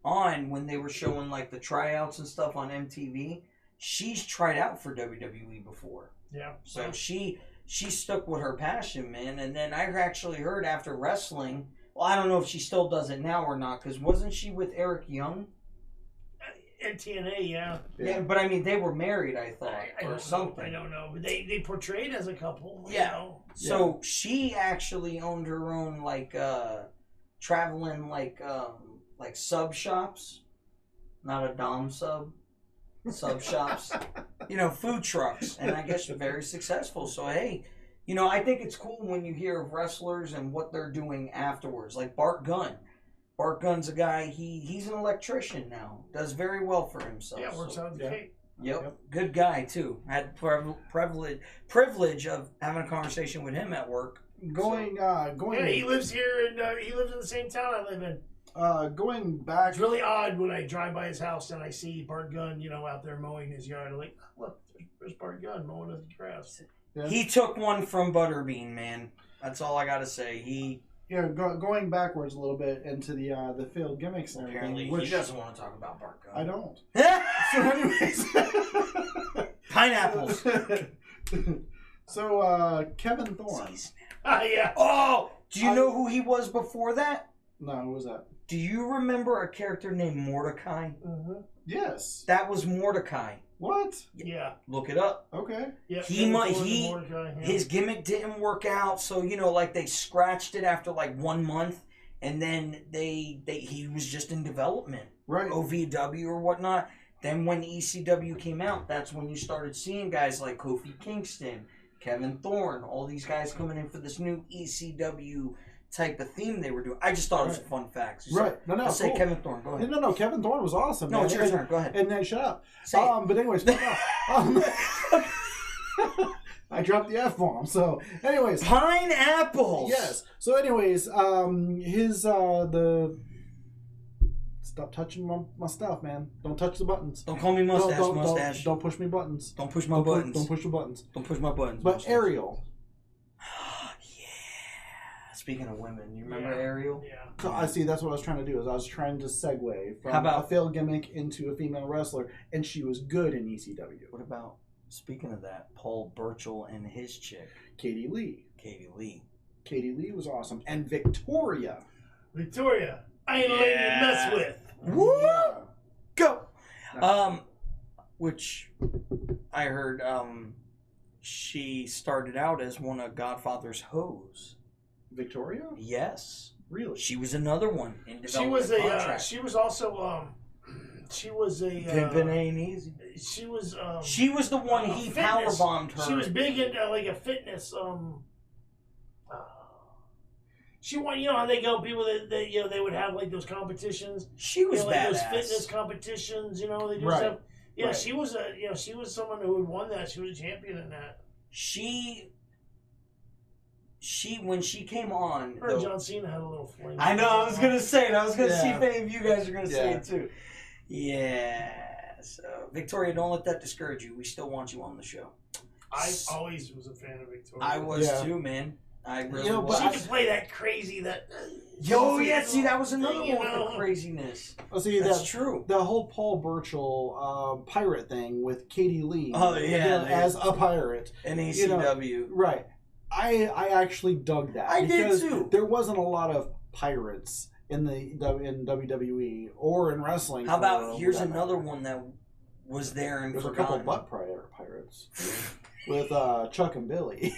on when they were showing like the tryouts and stuff on MTV. She's tried out for WWE before. Yeah. So she stuck with her passion, man. And then I actually heard after wrestling. Well, I don't know if she still does it now or not, because wasn't she with Eric Young? At TNA, yeah. Yeah, but I mean, they were married, I thought, or something. I don't know. But they portrayed as a couple. Yeah. So she actually owned her own traveling sub shops, not a dom sub. sub shops, food trucks, and I guess very successful. So hey, I think it's cool when you hear of wrestlers and what they're doing afterwards. Like Bart Gunn. Bart Gunn's a guy. He's an electrician now. Does very well for himself. Yeah, works out the Cape. Yep, good guy too. I had privilege of having a conversation with him at work. Going. Yeah, he lives here, and he lives in the same town I live in. Going back. It's really odd when I drive by his house and I see Bart Gunn, out there mowing his yard. I'm like, look, there's Bart Gunn mowing his grass. Yeah. He took one from Butterbean, man. That's all I gotta say. Going backwards a little bit into the failed gimmicks and Apparently, everything. he doesn't want to talk about Bart Gunn. I don't. So, anyways, Pineapples. So, Kevin Thorne. Yeah. Oh, do you know who he was before that? No, who was that? Do you remember a character named Mordecai? Mm-hmm. Yes. That was Mordecai. What? Yeah. Look it up. Okay. Yeah. His gimmick didn't work out, so they scratched it after like 1 month, and then he was just in development, Right. OVW or whatnot. Then when ECW came out, that's when you started seeing guys like Kofi Kingston, Kevin Thorne, all these guys coming in for this new ECW type of theme they were doing. I just thought it was a fun fact. Right. No, I'll say cool. Kevin Thorne. Go ahead. No. Kevin Thorne was awesome. No, man. it's your turn. Go ahead. And then shut up. Say it. But anyways, I dropped the F-bomb. So, anyways. Pineapples. Yes. So, anyways, stop touching my stuff, man. Don't touch the buttons. Don't call me mustache. Don't push me buttons. Don't push my buttons. Don't push the buttons. Don't push my buttons. But mustache. Ariel. Yeah. Speaking of women, you remember Ariel? Yeah. So I see. That's what I was trying to do. Is I was trying to segue from How about a failed gimmick into a female wrestler, and she was good in ECW. What about, speaking of that, Paul Burchill and his chick, Katie Lee. Katie Lee. Katie Lee was awesome, and Victoria. Victoria, I ain't letting you mess with. Woo! Yeah. Go. Which I heard she started out as one of Godfather's hoes. Victoria? Yes. Really? She was another one in She development was a. contract. She was also. She was a. Pimpin' ain't easy. She was. She was the one he fitness. powerbombed her. She was big into like a fitness. She won. How they go, people that they would have like those competitions. She was like badass. those fitness competitions. They do Right. stuff. Yeah, Right. she was a. She was someone who had won that. She was a champion in that. She when she came on. Her and John Cena had a little fling. I know. I was gonna say it. I was gonna see Yeah. if any of you guys are gonna say Yeah. it too. Yeah. So Victoria, don't let that discourage you. We still want you on the show. I always was a fan of Victoria. I was Yeah. too, man. I really You know, was. She could play that crazy Yo, yeah. See, that was another thing, one with the craziness. Well, see, That's true. The whole Paul Burchill pirate thing with Katie Lee. Oh, yeah, as a pirate. In ECW. Right. I actually dug that. I did because too. There wasn't a lot of pirates in WWE or in wrestling. How about for here's that another matter. one that was there and There's a couple forgotten. butt pirates with Chuck and Billy.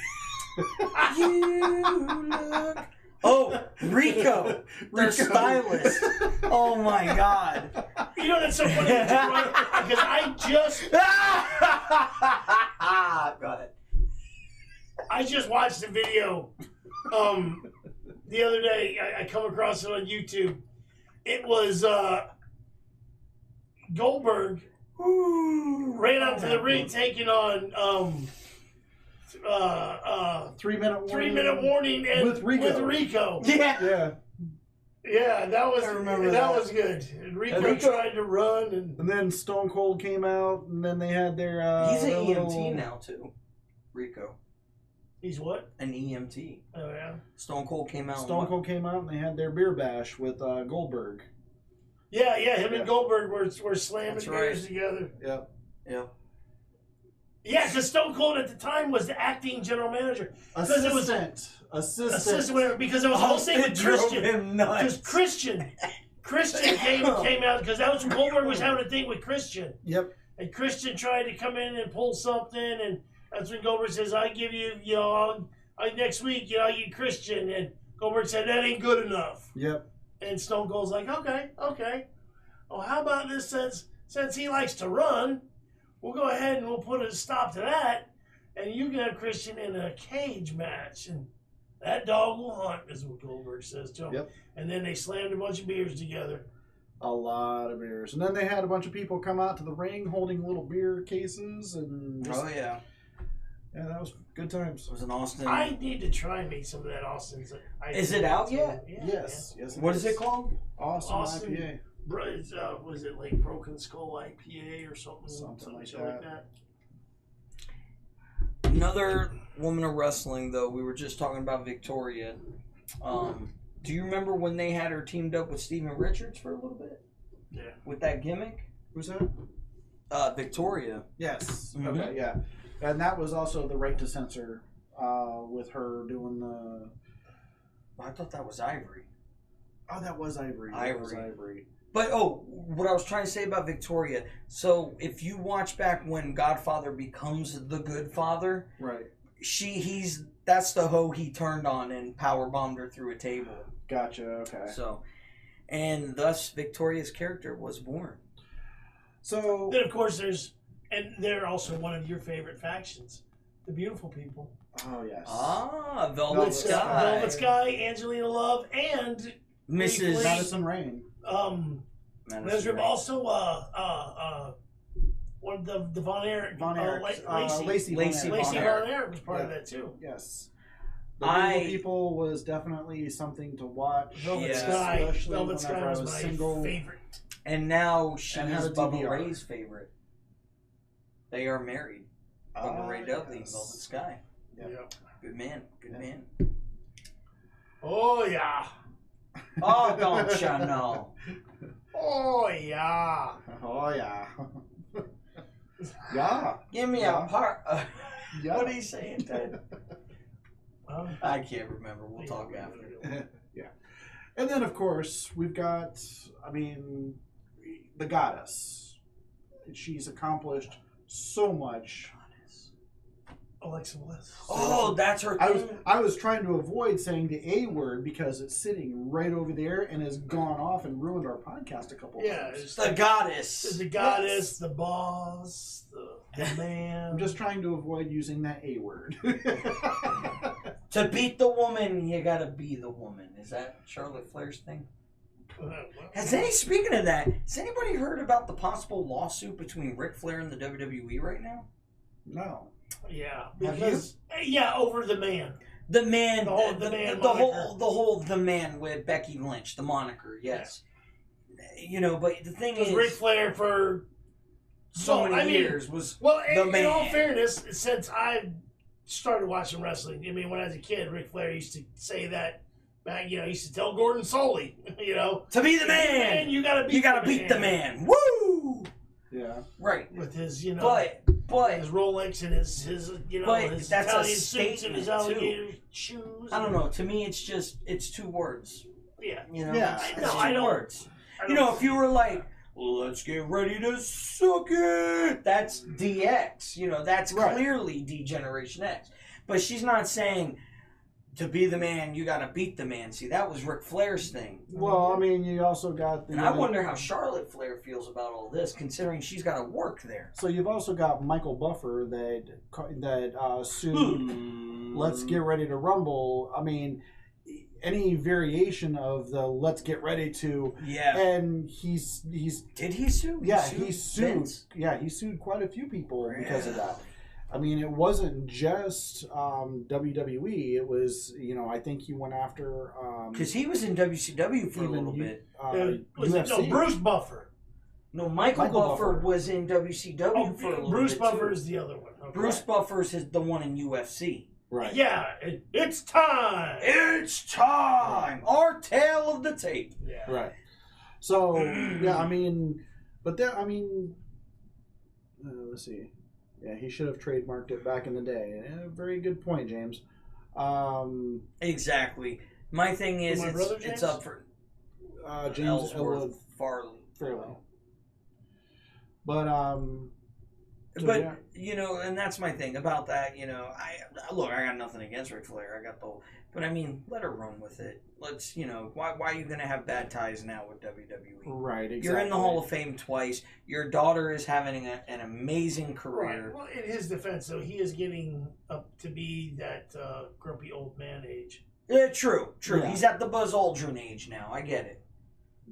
You look. Oh, Rico, their stylist. Oh my God. That's so funny that you brought it, because I just Go ahead. I just watched the video the other day. I come across it on YouTube. It was Goldberg ran up to the ring taking on 3 minute warning. 3 minute warning and With Rico. Yeah. Yeah. That was I remember that that. was good. And Rico Rico- tried to run And then Stone Cold came out, and then they had their. He's an their EMT little- now too. Rico, he's what? an EMT. Oh yeah. Stone Cold came out. Stone Cold came out, and they had their beer bash with Goldberg. Yeah. Him Yeah. and Goldberg were slamming That's beers right. together. Yep. Yeah. Yeah, because Stone Cold at the time was the acting general manager. Because it was assistant, whatever. Because it was the whole thing with Christian. him Because nuts. Christian came out because that was when Goldberg was having a thing with Christian, Yep. and Christian tried to come in and pull something, and that's when Goldberg says, "I give you, next week, I get Christian," and Goldberg said, "That ain't good enough," Yep. and Stone Cold's like, "Okay. Well, how about this since he likes to run, we'll go ahead and we'll put a stop to that, and you can have Christian in a cage match, and that dog will hunt, is what Goldberg says to him. Yep. And then they slammed a bunch of beers together. A lot of beers. And then they had a bunch of people come out to the ring holding little beer cases. And Oh, yeah. Yeah, that was good times. It was an Austin. I need to try and make some of that Austin's. Is it out yet? Yeah, Yes. yeah. Yes. What is it called? Austin IPA. Was it like Broken Skull IPA or something? Something like that. Another woman of wrestling, though, we were just talking about Victoria. Do you remember when they had her teamed up with Steven Richards for a little bit? Yeah. With that gimmick? Who's that? Victoria. Yes. Mhm. Okay, yeah. And that was also the Right to Censor with her doing the... I thought that was Ivory. Oh, that was Ivory. That was Ivory. But, what I was trying to say about Victoria, so if you watch back when Godfather becomes the good father, Right. that's the hoe he turned on and powerbombed her through a table. Gotcha, okay. So, and thus Victoria's character was born. So... Then, of course, they're also one of your favorite factions, the Beautiful People. Oh, yes. Velvet Sky. Velvet Sky, Angelina Love, and Mrs. Madison Rain. Mesrib also one of the Von Erich. Lacey Von Erich. Erich was part of that too. Yes. The Beautiful People was definitely something to watch. Velvet Sky was my favorite. And now she And is had a Bubba DVR. Ray's favorite. They are married. Bubba Ray Dudley and Velvet Sky. Yeah. Good man. Good man. Oh yeah. Oh, don't you know? Oh yeah. Oh yeah. Yeah. Give me a part. Yeah. What are you saying, Ted? I can't remember. We'll talk after. Yeah. And then, of course, we've got, the goddess. She's accomplished so much. Alexa Bliss. Oh, that's her thing. I was trying to avoid saying the A word because it's sitting right over there and has gone off and ruined our podcast a couple of times. It's the goddess. The goddess, the boss, the man. I'm just trying to avoid using that A word. To beat the woman, you gotta be the woman. Is that Charlotte Flair's thing? Speaking of that, has anybody heard about the possible lawsuit between Ric Flair and the WWE right now? No. Yeah, Have because over the man. The man, the whole the man with Becky Lynch, the moniker, yes. Yeah. But the thing is, Ric Flair for so many years was the man. In all fairness, since I started watching wrestling, when I was a kid, Ric Flair used to say that. Back, he used to tell Gordon Soley, to be the man, you gotta beat the man. Woo! Yeah. Right. With his, but his Rolex and his but his that's Italian a suits and his statement, alligator shoes. I don't know. To me, it's two words. Yeah. Yeah. I don't. Words. If you were like, let's get ready to suck it, that's DX. That's clearly D-Generation X. But she's not saying, to be the man, you gotta beat the man. See, that was Ric Flair's thing. Well, you also got the... And I wonder how Charlotte Flair feels about all this, considering she's got to work there. So you've also got Michael Buffer that sued Let's Get Ready to Rumble. Any variation of the Let's Get Ready to... Yeah. And he's... Did he sue? Yeah, he sued. Vince? Yeah, he sued quite a few people because of that. It wasn't just WWE. It was, I think he went after... Because he was in WCW for a little bit. UFC. Bruce Buffer. No, Michael Buffer was in WCW for a little Bruce bit, Buffer too. is the other one. Okay. Bruce Buffer's the one in UFC. Right. Yeah, it's time. It's time! Our tale of the tape. Yeah. Right. So, but there, let's see. Yeah, he should have trademarked it back in the day. Very good point, James. Exactly. My thing is, it's up for James Ellsworth Fairley. Farley. But But you know, and that's my thing about that. You know, I got nothing against Ric Flair. I got the, but I mean, let her run with it. Let's, you know, why are you gonna have bad ties now with WWE? Right, exactly. You're in the Hall of Fame twice. Your daughter is having an amazing career. Right. Well, in his defense, though, he is getting up to be that grumpy old man age. Yeah, true. Yeah. He's at the Buzz Aldrin age now. I get it.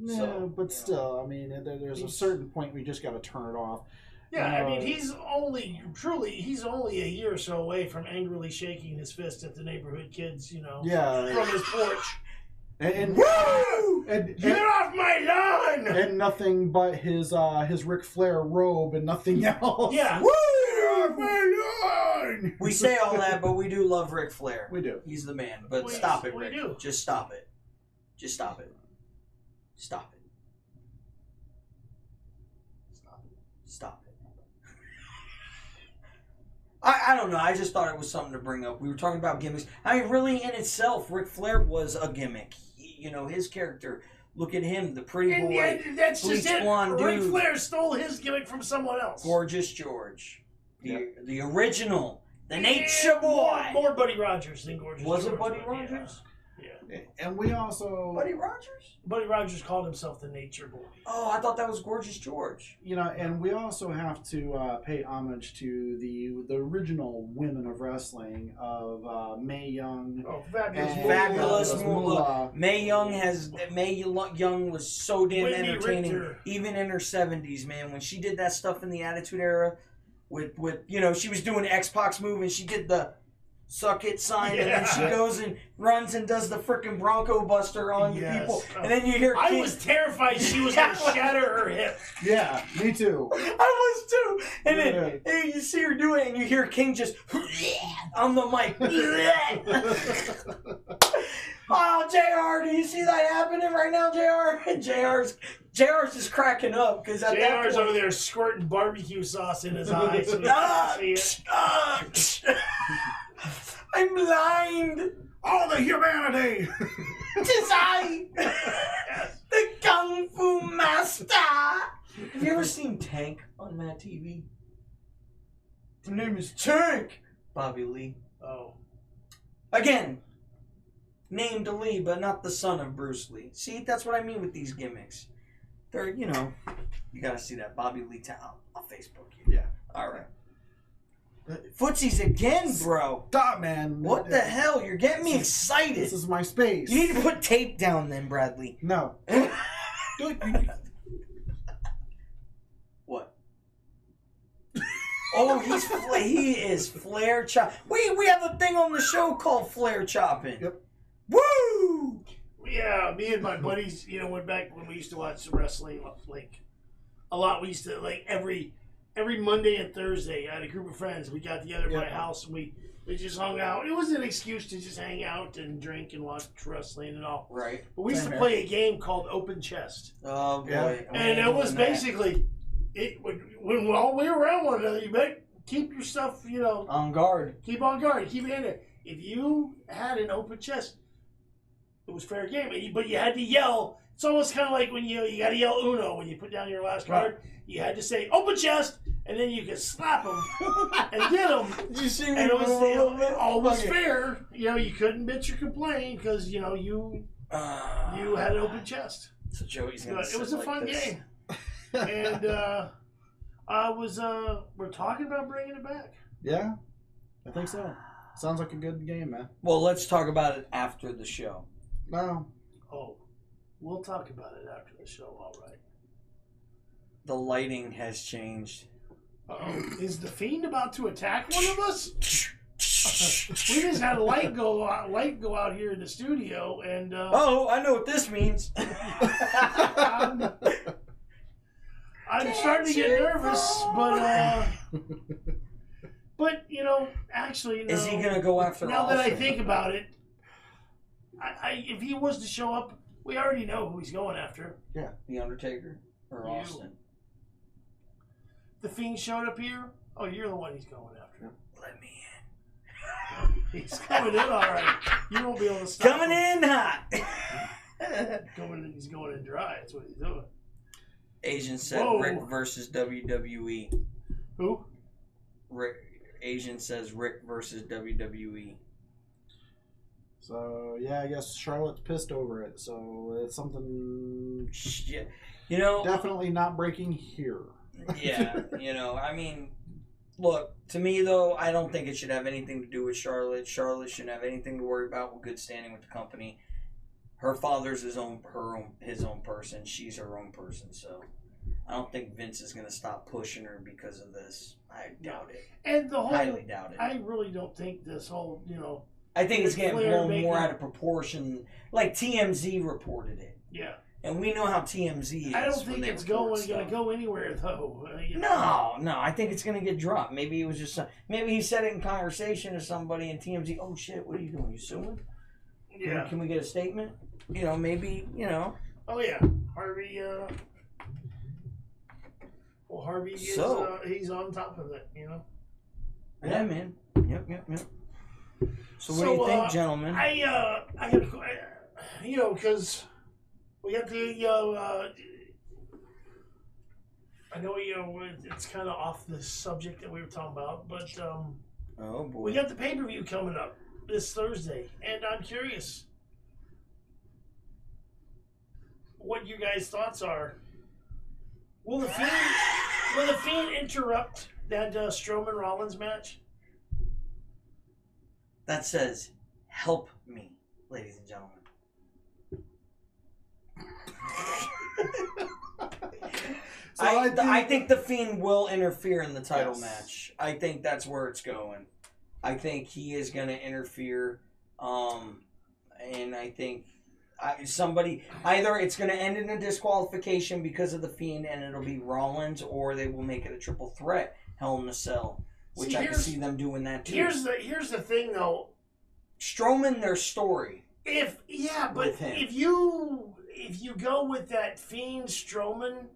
Yeah, So, but still, I mean, there's a certain point where you just got to turn it off. Yeah, I mean, he's only a year or so away from angrily shaking his fist at the neighborhood kids, you know, from his porch. And Woo! Get off my lawn! And nothing but his Ric Flair robe and nothing else. Yeah. Woo! Get off my lawn! We say all that, but we do love Ric Flair. We do. He's the man. But stop it, we Rick. do. Just stop it. Just stop it. Stop it. Stop it. I don't know. I just thought it was something to bring up. We were talking about gimmicks. I mean, really, in itself, Ric Flair was a gimmick. You know, his character. Look at him, the pretty boy. And that's just it. blonde Ric dude. Flair stole his gimmick from someone else. Gorgeous George. Yep. The original. The Nature Boy. More Buddy Rogers than Gorgeous Was George. it Buddy but Rogers? Yeah. And we also... Buddy Rogers? Buddy Rogers called himself the Nature Boy. Oh, I thought that was Gorgeous George. You know, and we also have to pay homage to the original women of wrestling of Mae Young. Oh, Fabulous and Moolah. Fabulous Moolah. Moolah. Mae Young was so damn Whitney entertaining, Richter. even in her 70s, man. When she did that stuff in the Attitude Era, with you know, she was doing the X-Pac move and she did the suck it sign, and then she goes and runs and does the freaking Bronco Buster on the people, and then you hear King. I was terrified she was going to shatter her hip. Yeah, me too. I was too. And then and you see her do it, and you hear King just on the mic. Oh, JR, do you see that happening right now, JR? And JR's just cracking up because at that JR's point, over there squirting barbecue sauce in his eyes. So he can't see it. I'm blind. All the humanity! Tis I, the Kung Fu Master. Have you ever seen Tank on Mad TV? The name is Tank. Bobby Lee. Oh. Again, named Lee, but not the son of Bruce Lee. See, that's what I mean with these gimmicks. They're, you know, you gotta see that Bobby Lee on Facebook. Yeah. All right. Footsies again, bro. Stop, man. What the hell? You're getting me excited. This is my space. You need to put tape down then, Bradley. No. What? Oh, he is flare chop. We have a thing on the show called flare chopping. Yep. Woo! Yeah, me and my buddies, you know, went back when we used to watch wrestling, like, a lot. We used to, like, every Monday and Thursday, I had a group of friends. We got together at my house, and we just hung out. It was an excuse to just hang out and drink and watch wrestling and all. Right. But we used to play a game called Open Chest. Oh, boy. Yeah. And it was basically, when all we were around one another, you better keep your stuff, you know. On guard. Keep on guard. Keep it in there. If you had an open chest, it was fair game. But you had to yell. It's almost kind of like when you got to yell Uno when you put down your last card. You had to say open chest, and then you could slap them and get them. Did you see me? And it was all was fair. You know, you couldn't bitch or complain because you know you had an open chest. So Joey's gonna It was a sit fun like this. game, and we're talking about bringing it back. Yeah, I think so. Sounds like a good game, man. Well, let's talk about it after the show. No. Oh, we'll talk about it after the show. All right. The lighting has changed. Is the Fiend about to attack one of us? We just had a light go out here in the studio, and Oh, I know what this means. I'm starting to get nervous, but you know, actually, no. Is he gonna go after? Now that I Austin? think about it, if he was to show up, we already know who he's going after. Yeah, the Undertaker or You. Austin. The Fiend showed up here. Oh, you're the one he's going after. Let me He's coming in all right. You won't be able to stop Coming him. in hot. He's going in dry. That's what he's doing. Asian said Whoa. Rick versus WWE. Who? Asian says Rick versus WWE. So yeah, I guess Charlotte's pissed over it. So it's something Shit. You know, definitely not breaking here. yeah, I mean, look, to me though, I don't think it should have anything to do with Charlotte. Charlotte shouldn't have anything to worry about with good standing with the company. Her father's his own person. She's her own person. So I don't think Vince is going to stop pushing her because of this. I doubt it. And the whole, Highly doubt it. I really don't think this whole, I think it's getting Flair blown making- more out of proportion. Like TMZ reported it. yeah. And we know how TMZ is. I don't when think they it's report going stuff. to go anywhere though. No. I think it's going to get dropped. Maybe it was just maybe he said it in conversation to somebody and TMZ. Oh shit! What are you doing? You suing? Yeah. Can we get a statement? Maybe. Oh yeah, Harvey. Well, Harvey is. So- He's on top of it. Yeah, man. Yep. So what do you think, gentlemen? I got, because we got the, I know, it's kind of off the subject that we were talking about, but Oh boy. we got the pay-per-view coming up this Thursday, and I'm curious what you guys' thoughts are. Will the Fiend interrupt that Strowman Rollins match? That says, "Help me, ladies and gentlemen." So I think the Fiend will interfere in the title Yes. match. I think that's where it's going. I think he is going to interfere, and I think somebody either it's going to end in a disqualification because of the Fiend, and it'll be Rollins, or they will make it a triple threat Hell in a Cell, which I can see them doing that too. Here's the thing though. Strowman, their story. If With him. if you go with that Fiend Strowman,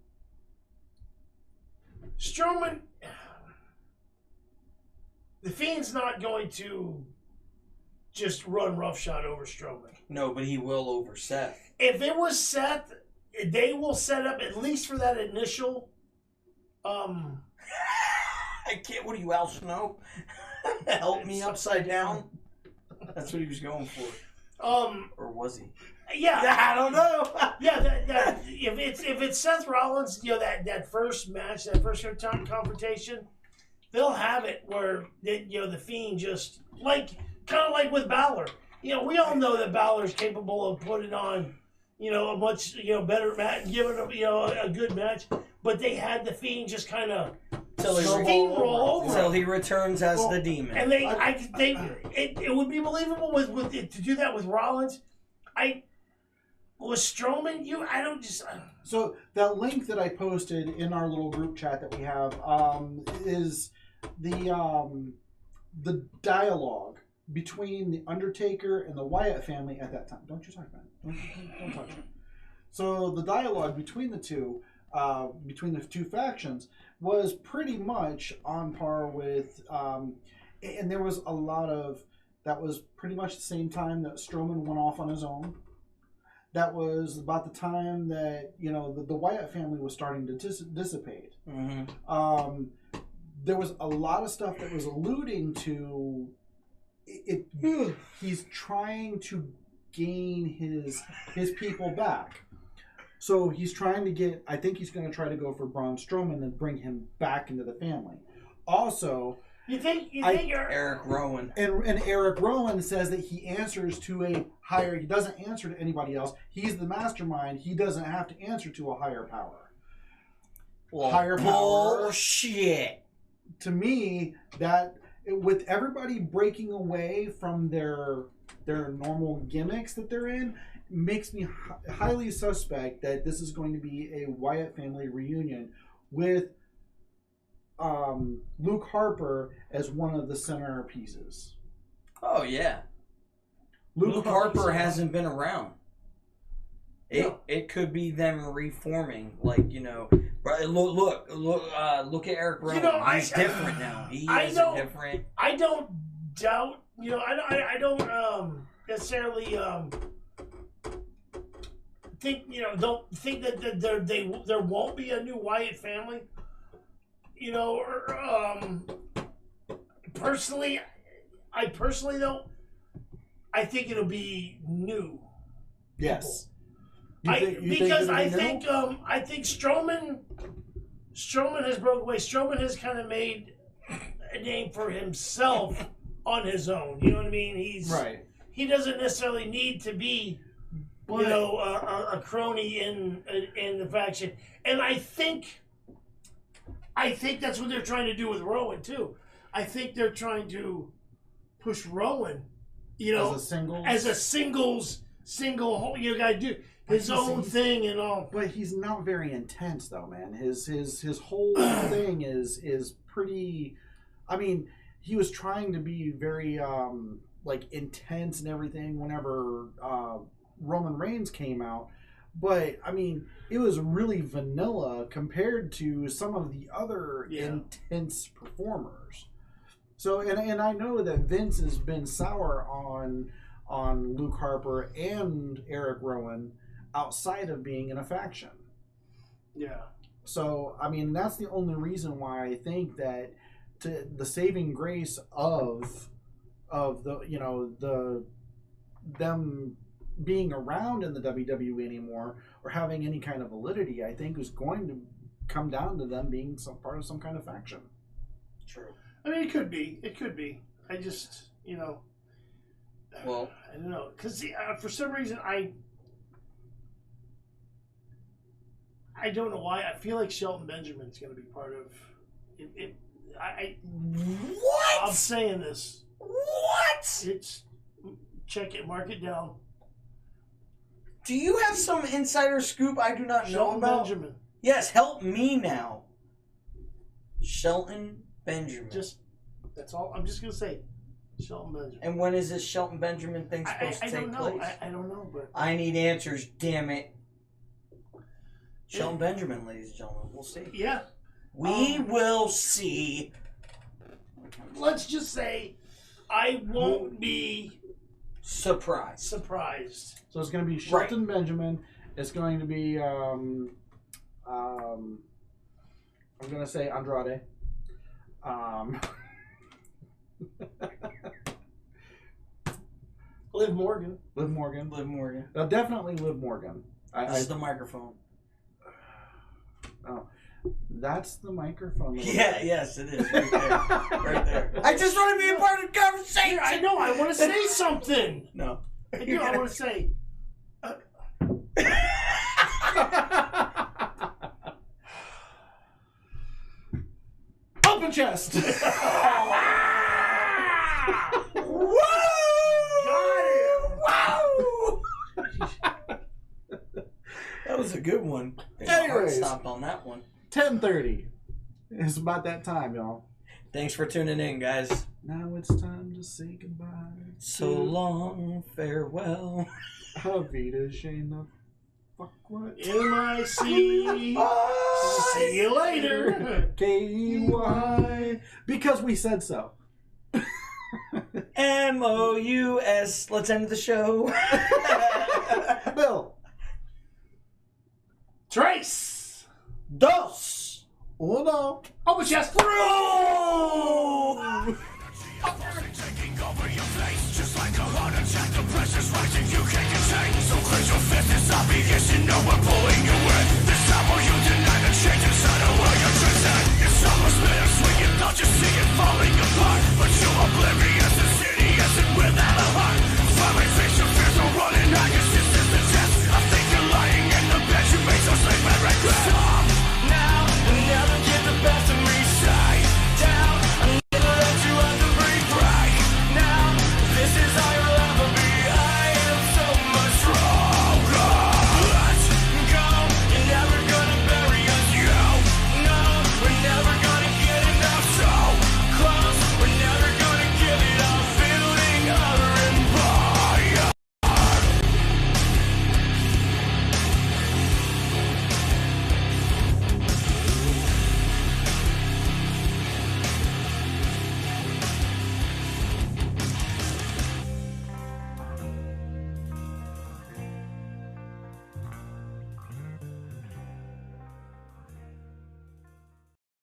the Fiend's not going to just run roughshod over Strowman. No, but he will over Seth. If it was Seth, they will set up at least for that initial. I can't. What are you, Al Snow? Help me upside down. That's what he was going for, or was he? Yeah, I don't know. yeah. That if it's Seth Rollins, that first match, that first confrontation, they'll have it where the Fiend just kind of like with Balor. We all know that Balor's capable of putting on a much better match, giving a good match, but they had the Fiend just kind of steamroll over Until him. he returns as the demon. And it would be believable with to do that with Rollins. Was Strowman, I don't just. So that link that I posted in our little group chat that we have is the dialogue between the Undertaker and the Wyatt family at that time. Don't you talk about it. Don't touch it. So the dialogue between the two factions was pretty much on par with, and there was a lot of, that was pretty much the same time that Strowman went off on his own. That was about the time that, the Wyatt family was starting to dissipate. Mm-hmm. There was a lot of stuff that was alluding to it. He's trying to gain his people back. So he's trying to get, I think he's going to try to go for Braun Strowman and bring him back into the family. Also, You think Eric Rowan. and Eric Rowan says that he answers to a higher, he doesn't answer to anybody else. He's the mastermind. He doesn't have to answer to a higher power. Well, Higher power. bullshit. To me, that with everybody breaking away from their normal gimmicks that they're in, makes me highly suspect that this is going to be a Wyatt family reunion with Luke Harper as one of the center pieces. Oh yeah. Luke Harper hasn't been around. It could be them reforming, But look at Eric Rowan. He's different now. He is different. I don't doubt. I don't necessarily think. Don't think that there won't be a new Wyatt family. personally though, I think it'll be new. Yes. I think Strowman has broke away. Strowman has kind of made a name for himself on his own. You know what I mean? He doesn't necessarily need to be, a crony in the faction. And I think that's what they're trying to do with Rowan too. I think they're trying to push Rowan, as a singles single. You got to do his own thing and all. But he's not very intense though, man. His whole thing is pretty. I mean, he was trying to be very intense and everything whenever Roman Reigns came out. But I mean, it was really vanilla compared to some of the other intense performers. So, and I know that Vince has been sour on Luke Harper and Eric Rowan outside of being in a faction. Yeah. So, I mean, that's the only reason why I think that the saving grace of the them being around in the WWE anymore or having any kind of validity, I think is going to come down to them being some part of some kind of faction. True. I mean, it could be. I just, well, I don't know, because for some reason I don't know why I feel like Shelton Benjamin's going to be part of it. What? I'm saying this. What? Check it, mark it down. Do you have some insider scoop I do not know Shelton about? Benjamin. Yes, help me now. Shelton Benjamin. That's all. I'm just gonna say, Shelton Benjamin. And when is this Shelton Benjamin thing supposed to take place? I don't know, but I need answers. Damn it. Shelton Benjamin, ladies and gentlemen. We'll see. Yeah. We will see. Let's just say, I won't be surprised. So it's going to be Shelton Benjamin. It's going to be I'm going to say Andrade. Liv Morgan. Definitely Liv Morgan. This is the microphone. Oh, that's the microphone. Yes, it is. Right there. Right there. I just want to be a part of the conversation. Here, I know. I want to say something. No. I do. I want to say. Open chest. Woo! Got it. Wow! That was a good one. Anyways, stopped on that one. 10:30. It's about that time, y'all. Thanks for tuning in, guys. Now it's time to say goodbye. So long, farewell. Avita Shayna. Fuck what? M-I-C. See you later. K-Y. Because we said so. M-O-U-S. Let's end the show. Bill. Trace. Dos. Uno. Open chest. Taking over your face, just like a heart attack. The pressure's rising, you can't contain. So clench your fist, it's obvious, you know we're pulling